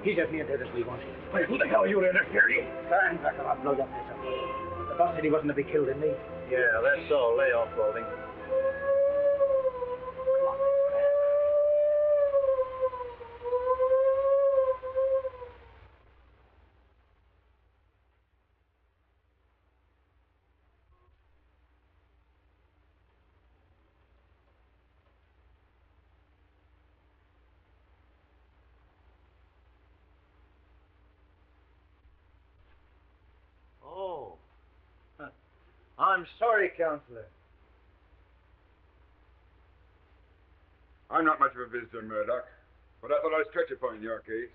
He's as near dead as we want him. Wait, who the hell are you interfering? Stand back or I'll blow your face up. The boss said he wasn't to be killed in me. Yeah, that's all. Lay off, Golding. I'm sorry, Counselor. I'm not much of a visitor, Murdoch, but I thought I'd stretch a point in your case.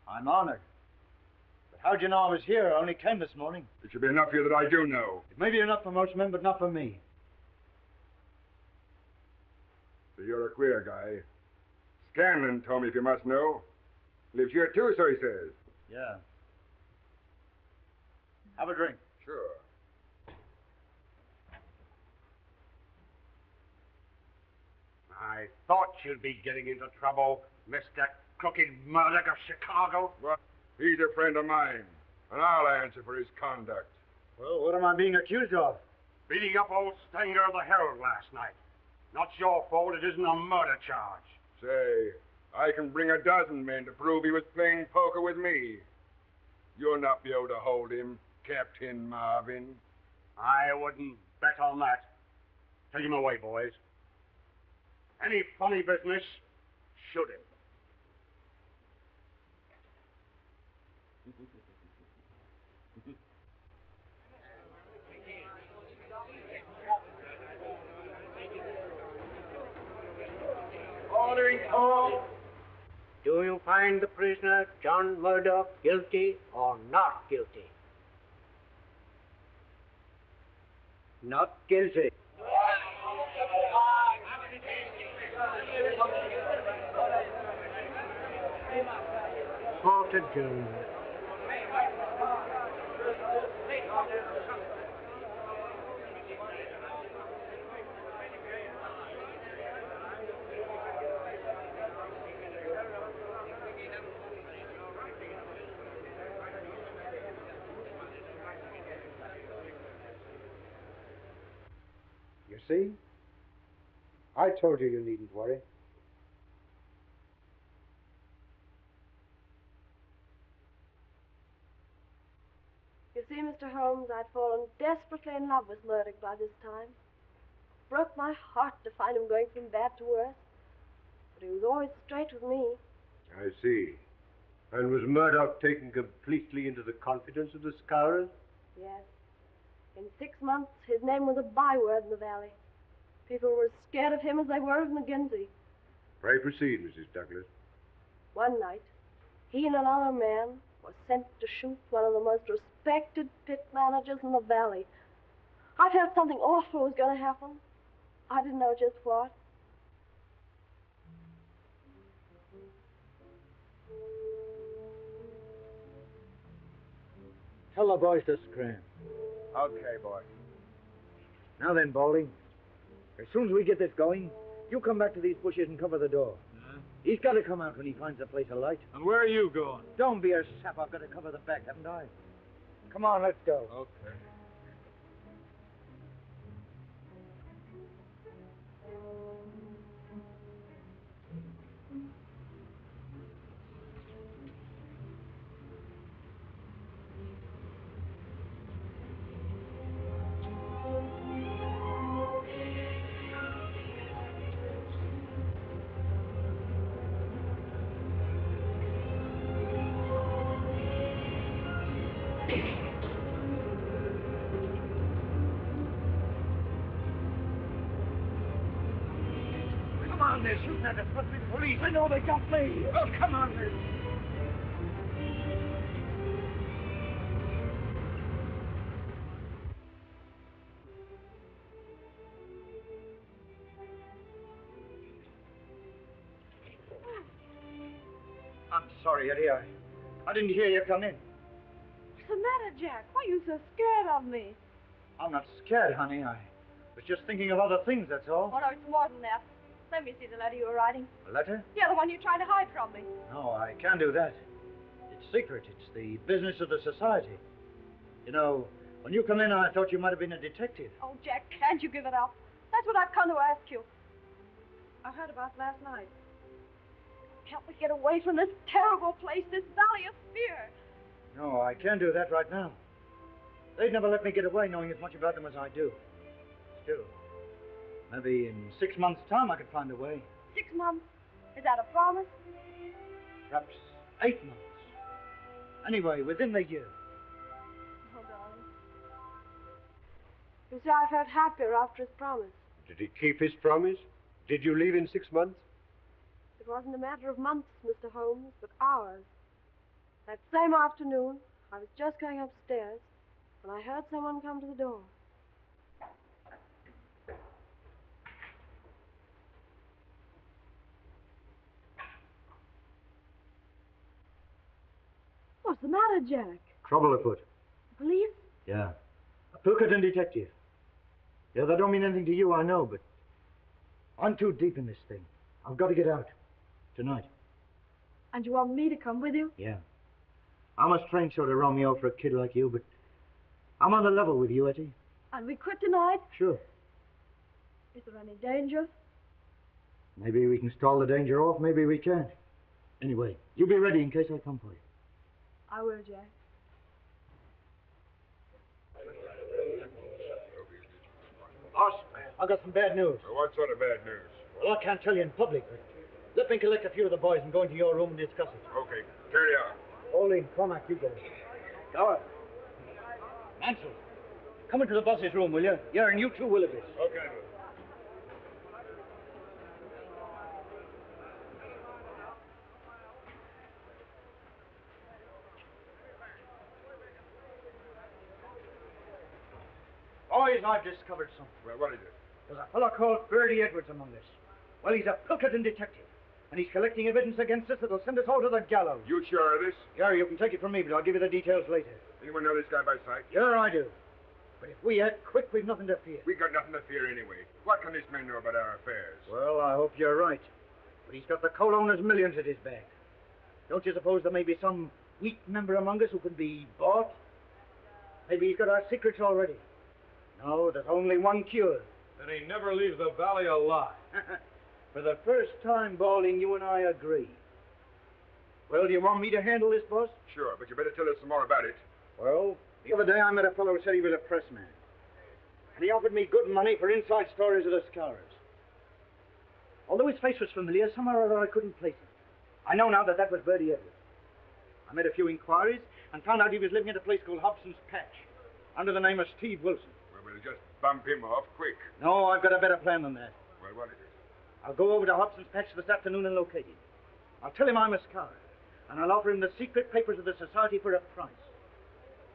I'm honored. But how'd you know I was here? I only came this morning. It should be enough for you that I do know. It may be enough for most men, but not for me. So you're a queer guy. Scanlon told me, if you must know. Lives here too, so he says. Yeah. Have a drink. Sure. I thought you'd be getting into trouble, Mr. Crooked Murdoch of Chicago. Well, he's a friend of mine, and I'll answer for his conduct. Well, what am I being accused of? Beating up old Stanger of the Herald last night. Not your fault, it isn't a murder charge. Say, I can bring a dozen men to prove he was playing poker with me. You'll not be able to hold him, Captain Marvin. I wouldn't bet on that. Take him away, boys. Any funny business, shoot him. Ordering call. Do you find the prisoner, John Murdoch, guilty or not guilty? Not guilty. Court adjourned. You see? I told you you needn't worry. You see, Mr. Holmes, I'd fallen desperately in love with Murdoch by this time. Broke my heart to find him going from bad to worse. But he was always straight with me. I see. And was Murdoch taken completely into the confidence of the Scowrers? Yes. In 6 months, his name was a byword in the valley. People were as scared of him as they were of McGinty. Pray proceed, Mrs. Douglas. One night, he and another man were sent to shoot one of the most respected pit managers in the valley. I felt something awful was going to happen. I didn't know just what. Tell the boys to scram. Okay, boy. Now then, Baldy. As soon as we get this going, you come back to these bushes and cover the door. He's got to come out when he finds a place of light. And where are you going? Don't be a sap. I've got to cover the back, haven't I? Come on, let's go. Okay. Come on, they're shooting at us. Must be the police. I know they got me. Oh, come on, Liz. I'm sorry, Eddie. I didn't hear you come in. What's the matter, Jack? Why are you so scared of me? I'm not scared, honey. I was just thinking of other things, that's all. Oh, no, it's more than that. Let me see the letter you were writing. A letter? Yeah, the one you're trying to hide from me. No, I can't do that. It's secret. It's the business of the society. You know, when you come in, I thought you might have been a detective. Oh, Jack, can't you give it up? That's what I've come to ask you. I heard about last night. Can't we get away from this terrible place, this valley of fear? No, I can't do that right now. They'd never let me get away knowing as much about them as I do. Still, maybe in 6 months' time I could find a way. 6 months? Is that a promise? Perhaps 8 months. Anyway, within the year. Oh, darling. You see, I felt happier after his promise. Did he keep his promise? Did you leave in 6 months? It wasn't a matter of months, Mr. Holmes, but hours. That same afternoon, I was just going upstairs when I heard someone come to the door. What's the matter, Jack? Trouble afoot. Police? Yeah. A Pilkington detective. Yeah, that don't mean anything to you, I know, but I'm too deep in this thing. I've got to get out. Tonight. And you want me to come with you? Yeah. I'm a strange sort of Romeo for a kid like you, but I'm on the level with you, Etty. And we quit tonight? Sure. Is there any danger? Maybe we can stall the danger off, maybe we can't. Anyway, you be ready in case I come for you. I will, Jack. Boss, I've got some bad news. What sort of bad news? Well, I can't tell you in public, but let me collect a few of the boys and go into your room and discuss it. Okay, carry on. Olin, Cormac, you go. Go. Mansell, come into the boss's room, will you? Yeah, and you too, Willoughby. Okay. Boys, I've discovered something. Well, what is it? There's a fellow called Bertie Edwards among us. Well, he's a Pilkington detective, and he's collecting evidence against us that'll send us all to the gallows. You sure of this? Yeah, you can take it from me, but I'll give you the details later. Anyone know this guy by sight? Sure, I do. But if we act quick, we've nothing to fear. We got nothing to fear anyway. What can this man know about our affairs? Well, I hope you're right. But he's got the coal owner's millions at his back. Don't you suppose there may be some weak member among us who can be bought? Maybe he's got our secrets already. No, there's only one cure. Then he never leaves the valley alive. For the first time, Balding, you and I agree. Well, do you want me to handle this, boss? Sure, but you better tell us some more about it. Well, the other day I met a fellow who said he was a pressman. And he offered me good money for inside stories of the Scourers. Although his face was familiar, somehow or other I couldn't place him. I know now that that was Bertie Edwards. I made a few inquiries and found out he was living at a place called Hobson's Patch, under the name of Steve Wilson. Well, we'll just bump him off quick. No, I've got a better plan than that. Well, what is it? I'll go over to Hobson's Patch this afternoon and locate him. I'll tell him I'm a Scourer, and I'll offer him the secret papers of the society for a price.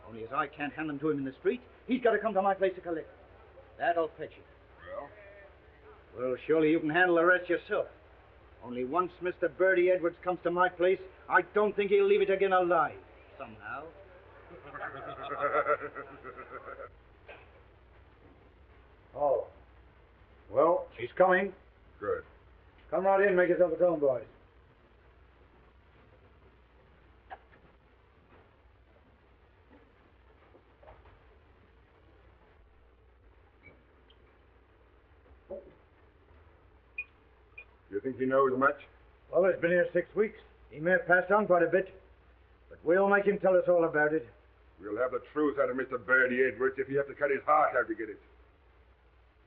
Only as I can't hand them to him in the street, he's got to come to my place to collect them. That'll fetch it. Well? Well, surely you can handle the rest yourself. Only once Mr. Bertie Edwards comes to my place, I don't think he'll leave it again alive, somehow. Oh. Well, he's coming. Good. Come right in, make yourself at home, boys. You think he knows much? Well, he's been here 6 weeks. He may have passed on quite a bit, but we'll make him tell us all about it. We'll have the truth out of Mr. Birdie Edwards if you have to cut his heart out to get it.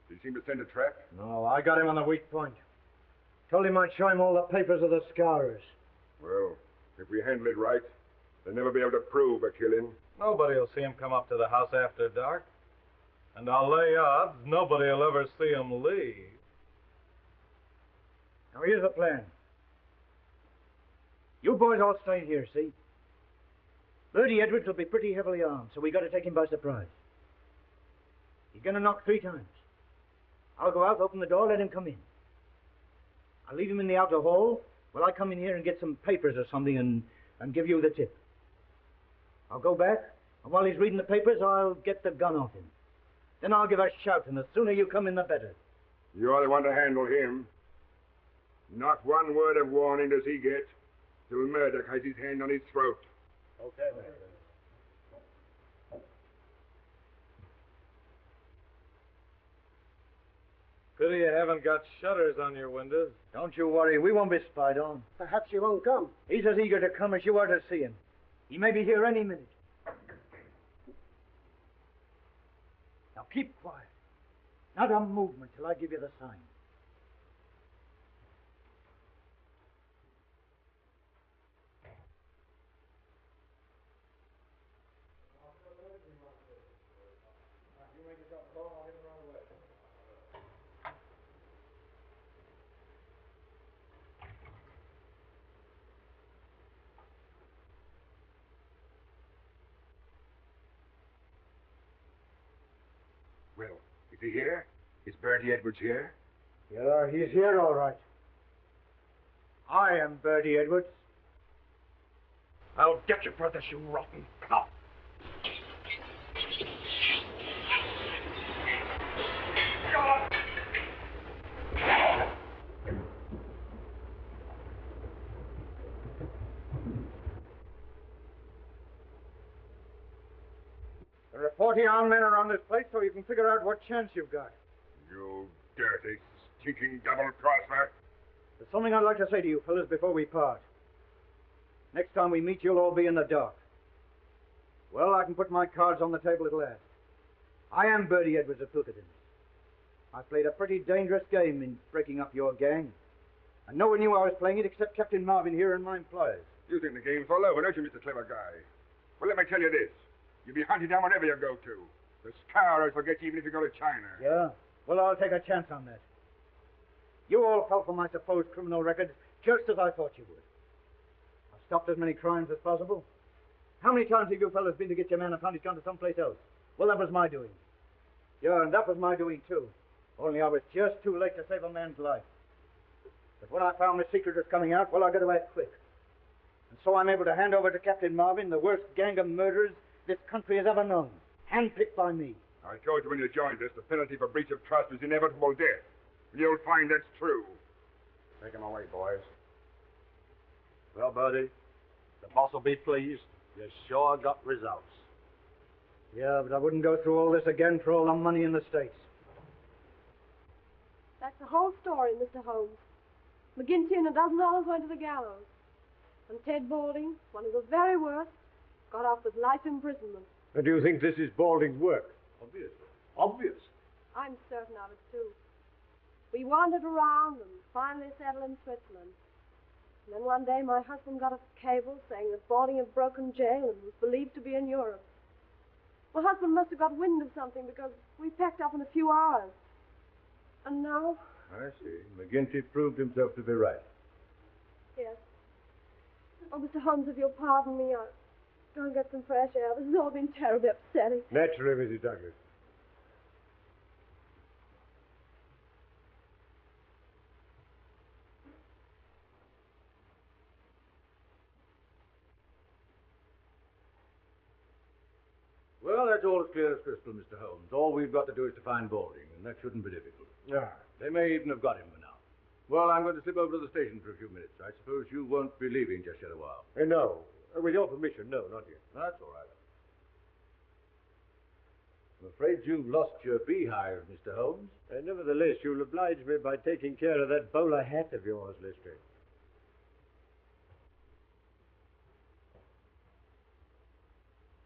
Did he seem to send a trap? No, I got him on the weak point. Told him I'd show him all the papers of the scourers. Well, if we handle it right, they'll never be able to prove a killing. Nobody will see him come up to the house after dark. And I'll lay odds nobody will ever see him leave. Now, here's the plan. You boys all stay here, see? Birdie Edwards will be pretty heavily armed, so we got to take him by surprise. He's going to knock 3 times. I'll go out, open the door, let him come in. I'll leave him in the outer hall while I come in here and get some papers or something and give you the tip. I'll go back, and while he's reading the papers, I'll get the gun off him. Then I'll give a shout, and the sooner you come in, the better. You're the one to handle him. Not one word of warning does he get till Murdoch has his hand on his throat. Okay, man. Pity you haven't got shutters on your windows. Don't you worry, we won't be spied on. Perhaps he won't come. He's as eager to come as you are to see him. He may be here any minute. Now keep quiet. Not a movement till I give you the sign. Well, is he here? Is Birdie Edwards here? Yeah, he's here all right. I am Birdie Edwards. I'll get you for this, you rotten cop. There are 40 armed men around this place, so you can figure out what chance you've got. You dirty, stinking double-crosser. There's something I'd like to say to you fellas before we part. Next time we meet, you'll all be in the dark. Well, I can put my cards on the table at last. I am Birdie Edwards of Pilkington. I played a pretty dangerous game in breaking up your gang. And no one knew I was playing it except Captain Marvin here and my employers. You think the game's all over, don't you, Mr. Clever Guy? Well, let me tell you this. You'll be hunted down wherever you go to. The scourers will get you even if you go to China. Yeah? Well, I'll take a chance on that. You all fell for my supposed criminal record just as I thought you would. I've stopped as many crimes as possible. How many times have you fellas been to get your man and found he's gone to someplace else? Well, that was my doing. Yeah, and that was my doing, too. Only I was just too late to save a man's life. But when I found the secret was coming out, well, I got to act quick. And so I'm able to hand over to Captain Marvin the worst gang of murderers this country has ever known. Handpicked by me. I told you when you joined us the penalty for breach of trust is inevitable death. And you'll find that's true. Take him away, boys. Well, Birdie, the boss will be pleased. You sure got results. Yeah, but I wouldn't go through all this again for all the money in the States. That's the whole story, Mr. Holmes. McGinty and $12 went to the gallows. And Ted Balding, one of the very worst, got off with life imprisonment. And do you think this is Balding's work? Obvious. Obvious. I'm certain of it, too. We wandered around and finally settled in Switzerland. And then one day my husband got a cable saying that Balding had broken jail and was believed to be in Europe. My husband must have got wind of something because we packed up in a few hours. And now? I see. McGinty proved himself to be right. Yes. Oh, Mr. Holmes, if you'll pardon me, I'll go and get some fresh air. This has all been terribly upsetting. Naturally, Mrs. Douglas. clear as crystal, Mr. Holmes. All we've got to do is to find Balding, and that shouldn't be difficult. Ah. They may even have got him for now. Well, I'm going to slip over to the station for a few minutes. I suppose you won't be leaving just yet a while. No. With your permission, no, not yet. That's all right. I'm afraid you've lost your beehive, Mr. Holmes. Nevertheless, you'll oblige me by taking care of that bowler hat of yours, Lestrade.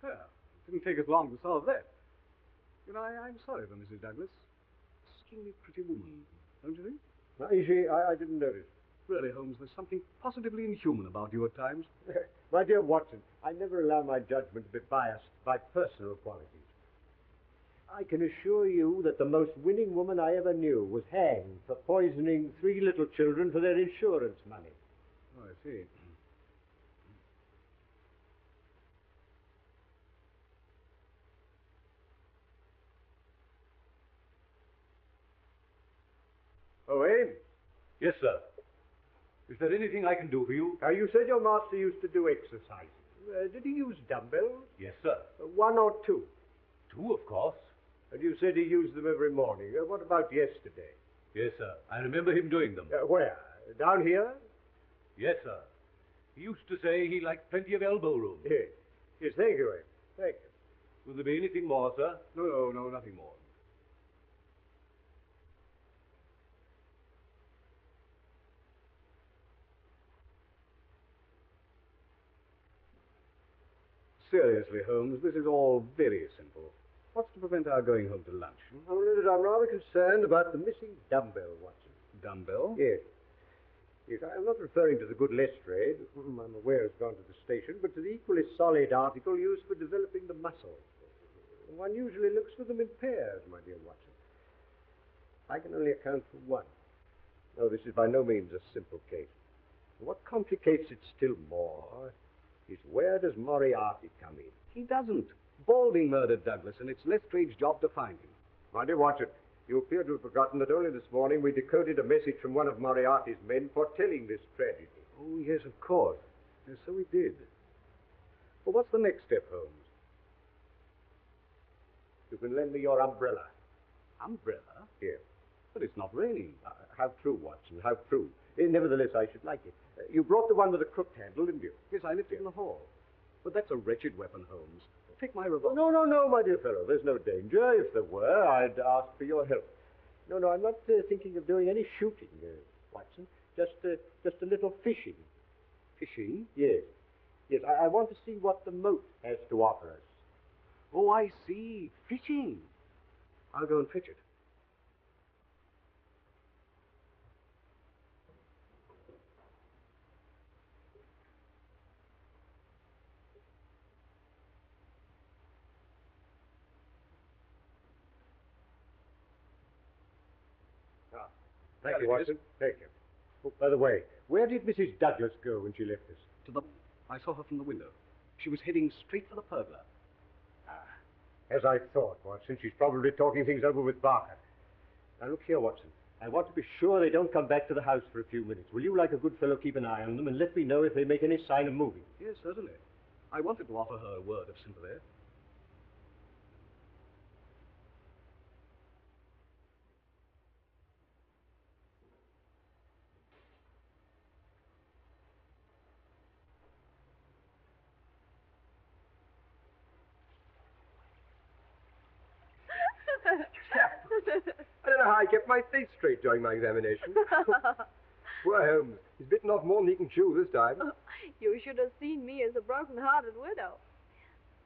Well, it didn't take us long to solve that. You know, I'm sorry for Mrs. Douglas. Extremely pretty woman, don't you think? Is she? I didn't notice. Really, Holmes, there's something positively inhuman about you at times. My dear Watson, I never allow my judgment to be biased by personal qualities. I can assure you that the most winning woman I ever knew was hanged for poisoning 3 little children for their insurance money. Oh, I see. Oh, eh? Yes, sir. Is there anything I can do for you? You said your master used to do exercises. Did he use dumbbells? Yes, sir. 1 or 2? 2, of course. And you said he used them every morning. What about yesterday? Yes, sir. I remember him doing them. Where? Down here? Yes, sir. He used to say he liked plenty of elbow room. Yes. Yes, thank you, eh? Thank you. Will there be anything more, sir? No, nothing more. Seriously, Holmes, this is all very simple. What's to prevent our going home to lunch? Only that I'm rather concerned about the missing dumbbell, Watson. Dumbbell? Yes. Yes, I'm not referring to the good Lestrade, whom I'm aware has gone to the station, but to the equally solid article used for developing the muscle. One usually looks for them in pairs, my dear Watson. I can only account for one. No, this is by no means a simple case. What complicates it still more is where does Moriarty come in? He doesn't. Balding murdered Douglas, and it's Lestrade's job to find him. My dear Watson, you appear to have forgotten that only this morning we decoded a message from one of Moriarty's men foretelling this tragedy. Oh, yes, of course. Yes, so we did. Well, what's the next step, Holmes? You can lend me your umbrella. Umbrella? Here. But it's not raining. How true, Watson, how true. Nevertheless, I should like it. You brought the one with the crooked handle, didn't you? Yes, I left it in the hall. But that's a wretched weapon, Holmes. Take my revolver. No, my dear fellow. There's no danger. If there were, I'd ask for your help. No, I'm not thinking of doing any shooting, Watson. Just a little fishing. Fishing? Yes. Yes, I want to see what the moat has to offer us. Oh, I see. Fishing. I'll go and fetch it. Thank you, Watson. Thank you. Oh, by the way, where did Mrs. Douglas go when she left us? I saw her from the window. She was heading straight for the pergola. As I thought, Watson. She's probably talking things over with Barker. Now, look here, Watson. I want to be sure they don't come back to the house for a few minutes. Will you, like a good fellow, keep an eye on them and let me know if they make any sign of moving? Yes, certainly. I wanted to offer her a word of sympathy. I don't know how I kept my face straight during my examination. Poor Holmes. He's bitten off more than he can chew this time. You should have seen me as a broken-hearted widow.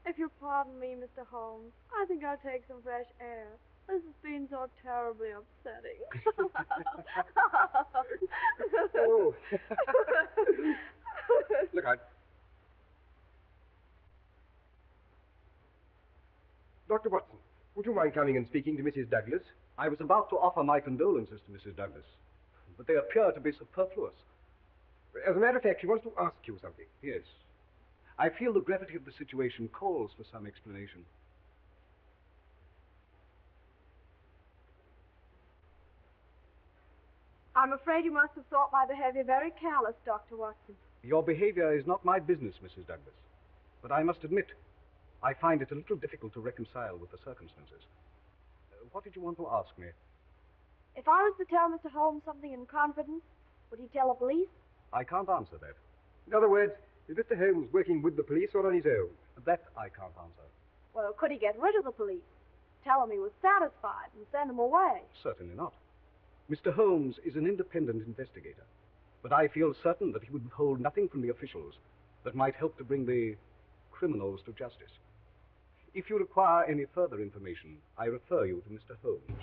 If you'll pardon me, Mr. Holmes, I think I'll take some fresh air. This has been so terribly upsetting. Oh. Look out. Dr. Watson, would you mind coming and speaking to Mrs. Douglas? I was about to offer my condolences to Mrs. Douglas, but they appear to be superfluous. As a matter of fact, she wants to ask you something. Yes. I feel the gravity of the situation calls for some explanation. I'm afraid you must have thought my behavior very callous, Dr. Watson. Your behavior is not my business, Mrs. Douglas. But I must admit, I find it a little difficult to reconcile with the circumstances. What did you want to ask me? If I was to tell Mr. Holmes something in confidence, would he tell the police? I can't answer that. In other words, is Mr. Holmes working with the police or on his own? That I can't answer. Well, could he get rid of the police? Tell them he was satisfied and send them away? Certainly not. Mr. Holmes is an independent investigator, but I feel certain that he would withhold nothing from the officials that might help to bring the criminals to justice. If you require any further information, I refer you to Mr. Holmes.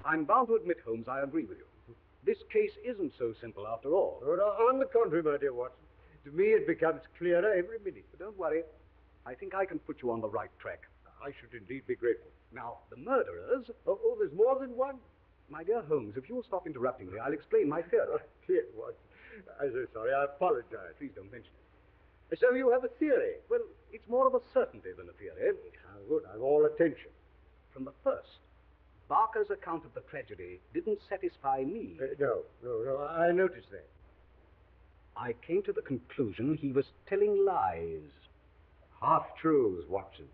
I'm bound to admit, Holmes, I agree with you. This case isn't so simple after all. Oh, no, on the contrary, my dear Watson. To me, it becomes clearer every minute. But don't worry. I think I can put you on the right track. I should indeed be grateful. Now, the murderers... Oh, there's more than one? My dear Holmes, if you'll stop interrupting me, I'll explain my theory. Oh, dear Watson. I'm so sorry. I apologize. Please don't mention it. So you have a theory? Well, it's more of a certainty than a theory. How good. I'm all attention. From the first, Barker's account of the tragedy didn't satisfy me. No. I noticed that. I came to the conclusion he was telling lies. Half-truths, Watson.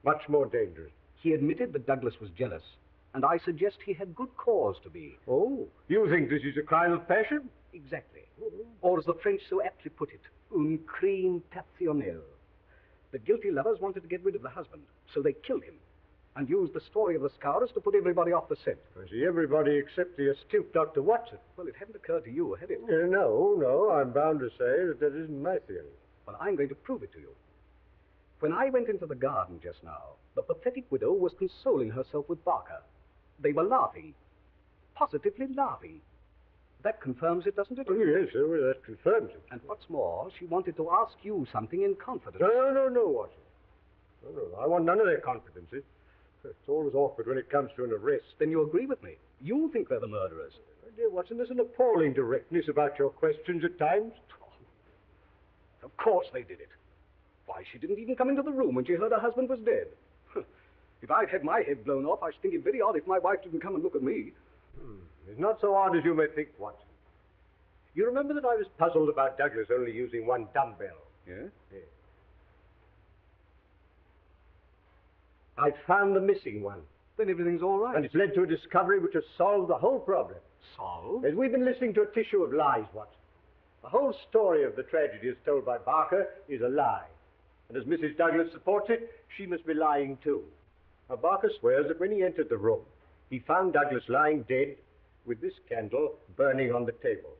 Much more dangerous. He admitted that Douglas was jealous, and I suggest he had good cause to be. Oh, you think this is a crime of passion? Exactly. Or as the French so aptly put it, un crime passionnel. The guilty lovers wanted to get rid of the husband, so they killed him, and used the story of the scourers to put everybody off the scent. I see, everybody except the astute Dr. Watson. Well, it hadn't occurred to you, had it? No, I'm bound to say that isn't my theory. Well, I'm going to prove it to you. When I went into the garden just now, the pathetic widow was consoling herself with Barker. They were laughing. Positively laughing. That confirms it, doesn't it? Oh, yes, that confirms it. And what's more, she wanted to ask you something in confidence. No, Watson. No, I want none of their confidences. It's always awkward when it comes to an arrest. Then you agree with me. You think they're the murderers. My dear Watson, there's an appalling directness about your questions at times. Of course they did it. Why, she didn't even come into the room when she heard her husband was dead. If I'd had my head blown off, I should think it very odd if my wife didn't come and look at me. It's not so odd as you may think, Watson. You remember that I was puzzled about Douglas only using one dumbbell? Yeah? Yes. I found the missing one. Then everything's all right. And it's led to a discovery which has solved the whole problem. Solved? As we've been listening to a tissue of lies, Watson. The whole story of the tragedy as told by Barker is a lie. And as Mrs. Douglas supports it, she must be lying too. Now, Barker swears that when he entered the room, he found Douglas lying dead with this candle burning on the table.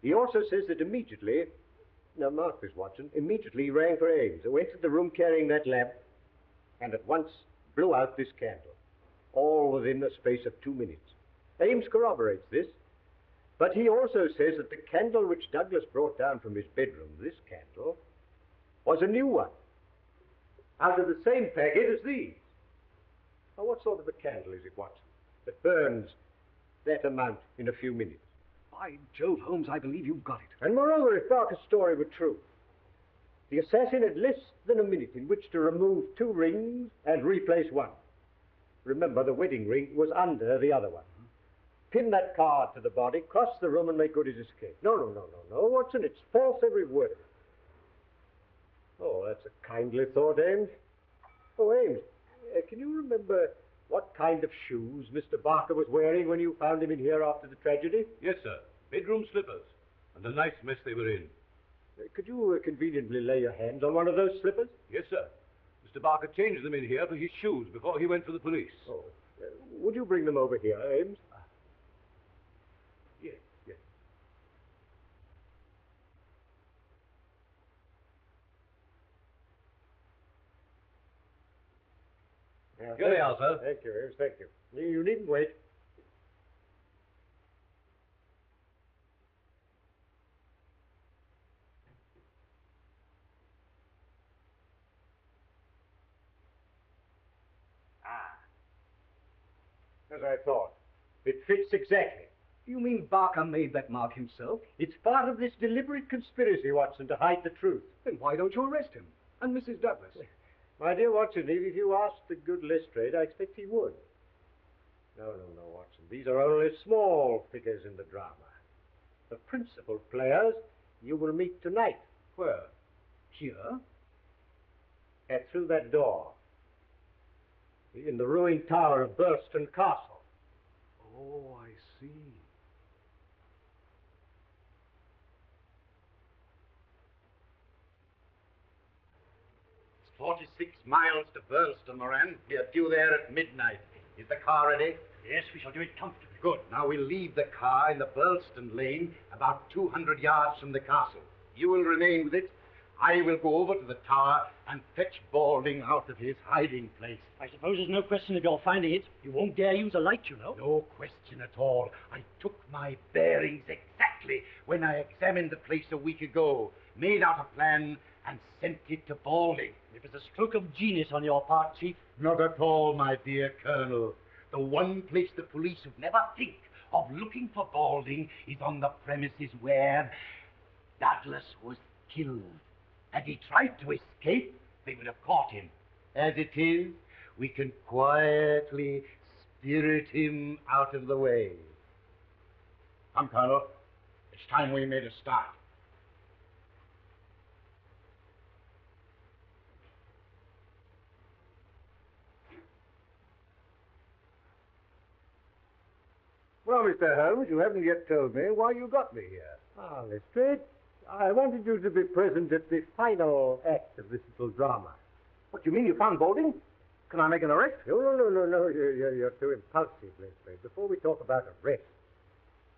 He also says that immediately, now mark this, Watson, immediately he rang for Ames, who entered the room carrying that lamp and at once blew out this candle, all within the space of 2 minutes. Ames corroborates this, but he also says that the candle which Douglas brought down from his bedroom, this candle, was a new one, out of the same packet as these. Now, what sort of a candle is it, Watson, that burns that amount in a few minutes? By Jove, Holmes, I believe you've got it. And moreover, if Barker's story were true, the assassin had less than a minute in which to remove 2 rings and replace one. Remember, the wedding ring was under the other one. Pin that card to the body, cross the room, and make good his escape. No, Watson, it's false, every word of it. Oh, that's a kindly thought, Ames. Oh, Ames, can you remember what kind of shoes Mr. Barker was wearing when you found him in here after the tragedy? Yes, sir. Bedroom slippers. And a nice mess they were in. Could you conveniently lay your hands on one of those slippers? Yes, sir. Mr. Barker changed them in here for his shoes before he went for the police. Oh, would you bring them over here, Ames? Yes. Here they are, sir. Thank you, Ames, thank you. You needn't wait. As I thought. It fits exactly. You mean Barker made that mark himself? It's part of this deliberate conspiracy, Watson, to hide the truth. Then why don't you arrest him? And Mrs. Douglas? My dear Watson, if you asked the good Lestrade, I expect he would. No, Watson. These are only small figures in the drama. The principal players you will meet tonight. Where? Here? Through that door. In the ruined tower of Burlston Castle. Oh, I see. It's 46 miles to Burlston, Moran. We are due there at midnight. Is the car ready? Yes, we shall do it comfortably. Good. Now we'll leave the car in the Burlston lane about 200 yards from the castle. You will remain with it. I will go over to the tower and fetch Balding out of his hiding place. I suppose there's no question of your finding it. You won't dare use a light, you know. No question at all. I took my bearings exactly when I examined the place a week ago, made out a plan, and sent it to Balding. It was a stroke of genius on your part, Chief. Not at all, my dear Colonel. The one place the police would never think of looking for Balding is on the premises where Douglas was killed. Had he tried to escape, they would have caught him. As it is, we can quietly spirit him out of the way. Come, Colonel. It's time we made a start. Well, Mr. Holmes, you haven't yet told me why you got me here. Ah, Lestrade, I wanted you to be present at the final act of this little drama. What, you mean you found Balding? Can I make an arrest? No. You're too impulsive, Lestrade. Before we talk about arrest,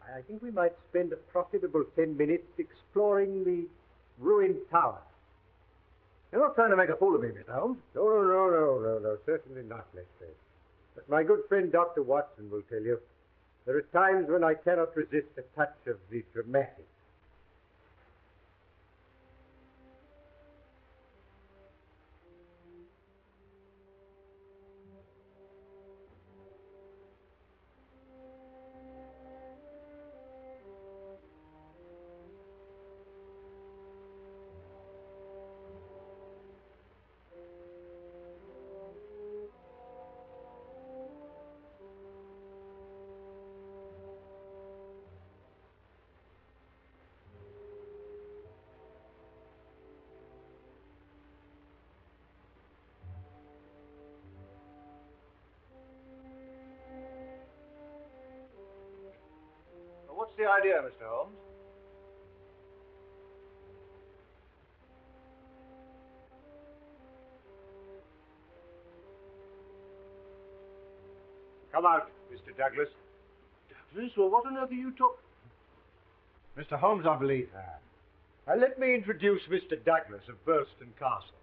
I think we might spend a profitable 10 minutes exploring the ruined tower. You're not trying to make a fool of me, Mr. Holmes. No, certainly not, Lestrade. But my good friend Dr. Watson will tell you, there are times when I cannot resist a touch of the dramatic. What's the idea, Mr. Holmes? Come out, Mr. Douglas. Douglas? Well, what on earth are you talking? Mr. Holmes, I believe. Let me introduce Mr. Douglas of Burlston Castle,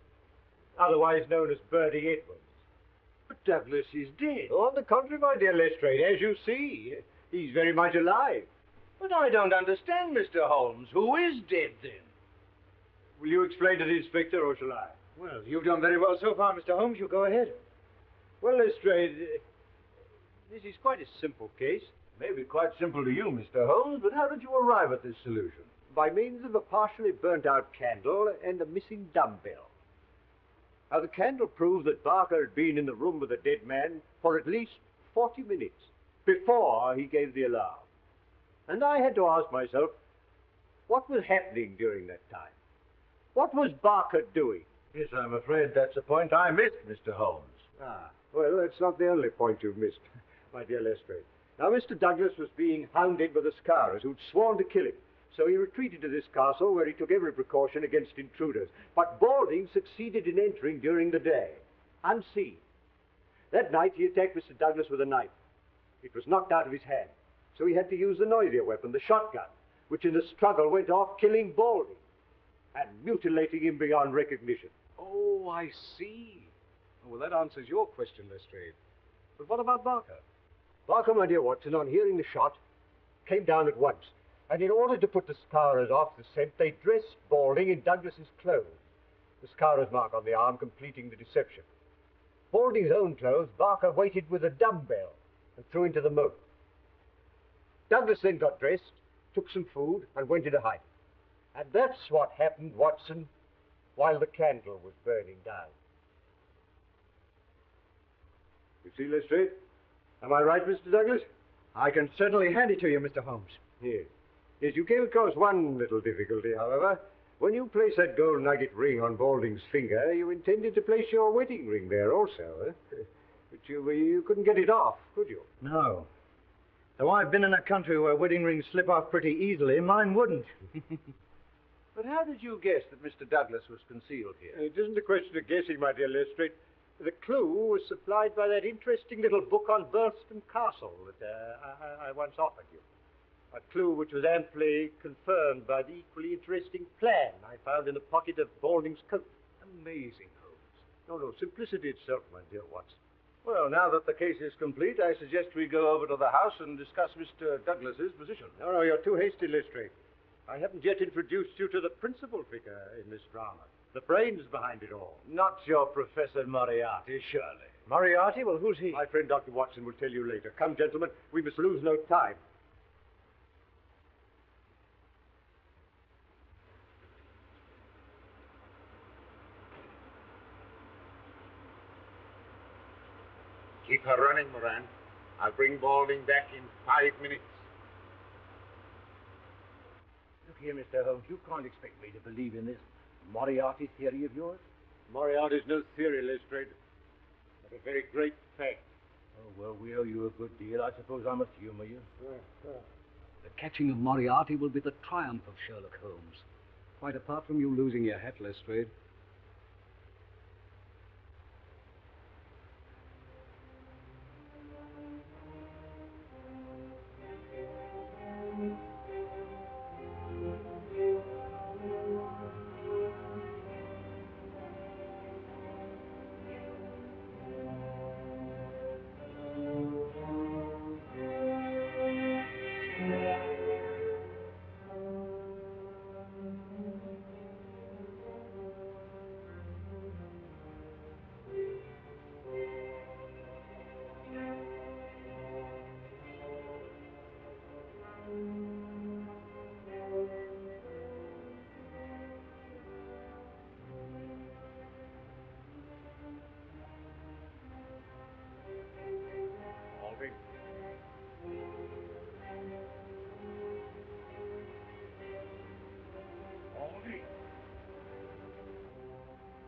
otherwise known as Bertie Edwards. But Douglas is dead. Oh, on the contrary, my dear Lestrade, as you see, he's very much alive. But I don't understand, Mr. Holmes. Who is dead, then? Will you explain to the inspector, or shall I? Well, you've done very well so far, Mr. Holmes. You go ahead. Well, Lestrade, this is quite a simple case. May be quite simple to you, Mr. Holmes, but how did you arrive at this solution? By means of a partially burnt-out candle and a missing dumbbell. Now, the candle proved that Barker had been in the room with the dead man for at least 40 minutes before he gave the alarm. And I had to ask myself, what was happening during that time? What was Barker doing? Yes, I'm afraid that's a point I missed, Mr. Holmes. Ah, well, that's not the only point you've missed, my dear Lestrade. Now, Mr. Douglas was being hounded by the Scarers, who'd sworn to kill him. So he retreated to this castle, where he took every precaution against intruders. But Balding succeeded in entering during the day, unseen. That night, he attacked Mr. Douglas with a knife. It was knocked out of his hand, so he had to use the noisier weapon, the shotgun, which in the struggle went off, killing Balding and mutilating him beyond recognition. Oh, I see. Oh, well, that answers your question, Lestrade. But what about Barker? Barker, my dear Watson, on hearing the shot, came down at once. And in order to put the Scarers off the scent, they dressed Balding in Douglas's clothes, the Scarer's mark on the arm completing the deception. Balding's own clothes, Barker weighted with a dumbbell and threw into the moat. Douglas then got dressed, took some food, and went into hiding. And that's what happened, Watson, while the candle was burning down. You see, Lestrade? Am I right, Mr. Douglas? I can certainly hand it to you, Mr. Holmes. Yes. Yes, you came across one little difficulty, however. When you placed that gold nugget ring on Balding's finger, you intended to place your wedding ring there also, eh? But you couldn't get it off, could you? No. Though I've been in a country where wedding rings slip off pretty easily, mine wouldn't. But how did you guess that Mr. Douglas was concealed here? It isn't a question of guessing, my dear Lestrade. The clue was supplied by that interesting little book on Burlston Castle that I once offered you. A clue which was amply confirmed by the equally interesting plan I found in the pocket of Balding's coat. Amazing, Holmes. No, simplicity itself, my dear Watson. Well, now that the case is complete, I suggest we go over to the house and discuss Mr. Douglas's position. No, you're too hasty, Lestrade. I haven't yet introduced you to the principal figure in this drama, the brains behind it all. Not your Professor Moriarty, surely. Moriarty? Well, who's he? My friend Dr. Watson will tell you later. Come, gentlemen, we must lose no time. Keep her running, Moran. I'll bring Balding back in 5 minutes. Look here, Mr. Holmes, you can't expect me to believe in this Moriarty theory of yours. Moriarty's no theory, Lestrade, but a very great fact. Oh, well, we owe you a good deal. I suppose I must humor you. The catching of Moriarty will be the triumph of Sherlock Holmes. Quite apart from you losing your hat, Lestrade.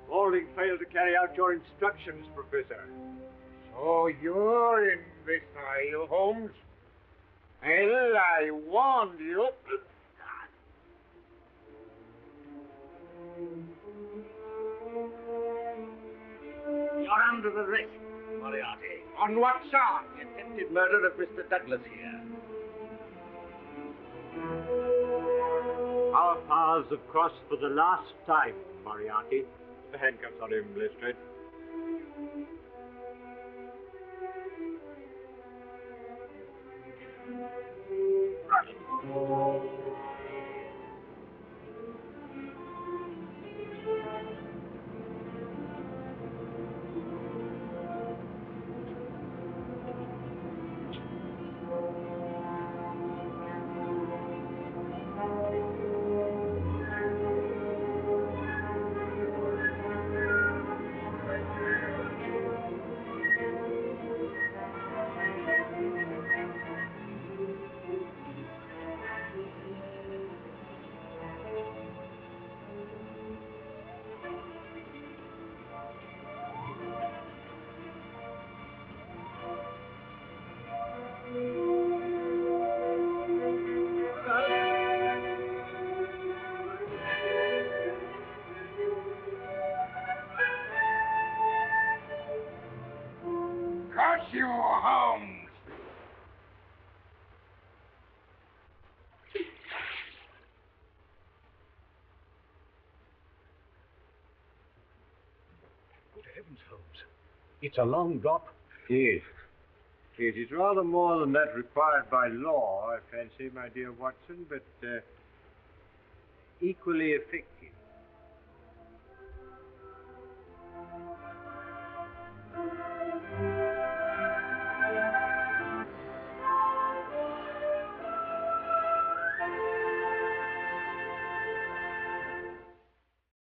Balding failed to carry out your instructions, Professor. So you're in this, are you, Holmes? Well, I warned you. You're under arrest, Moriarty. On what charge? Attempted murder of Mr. Douglas here. Our paths have crossed for the last time, Moriarty. Put the handcuffs on him, Lestrade. you, Holmes! Good heavens, Holmes. It's a long drop. Yes. Yes, it's rather more than that required by law, I fancy, my dear Watson, but equally effective.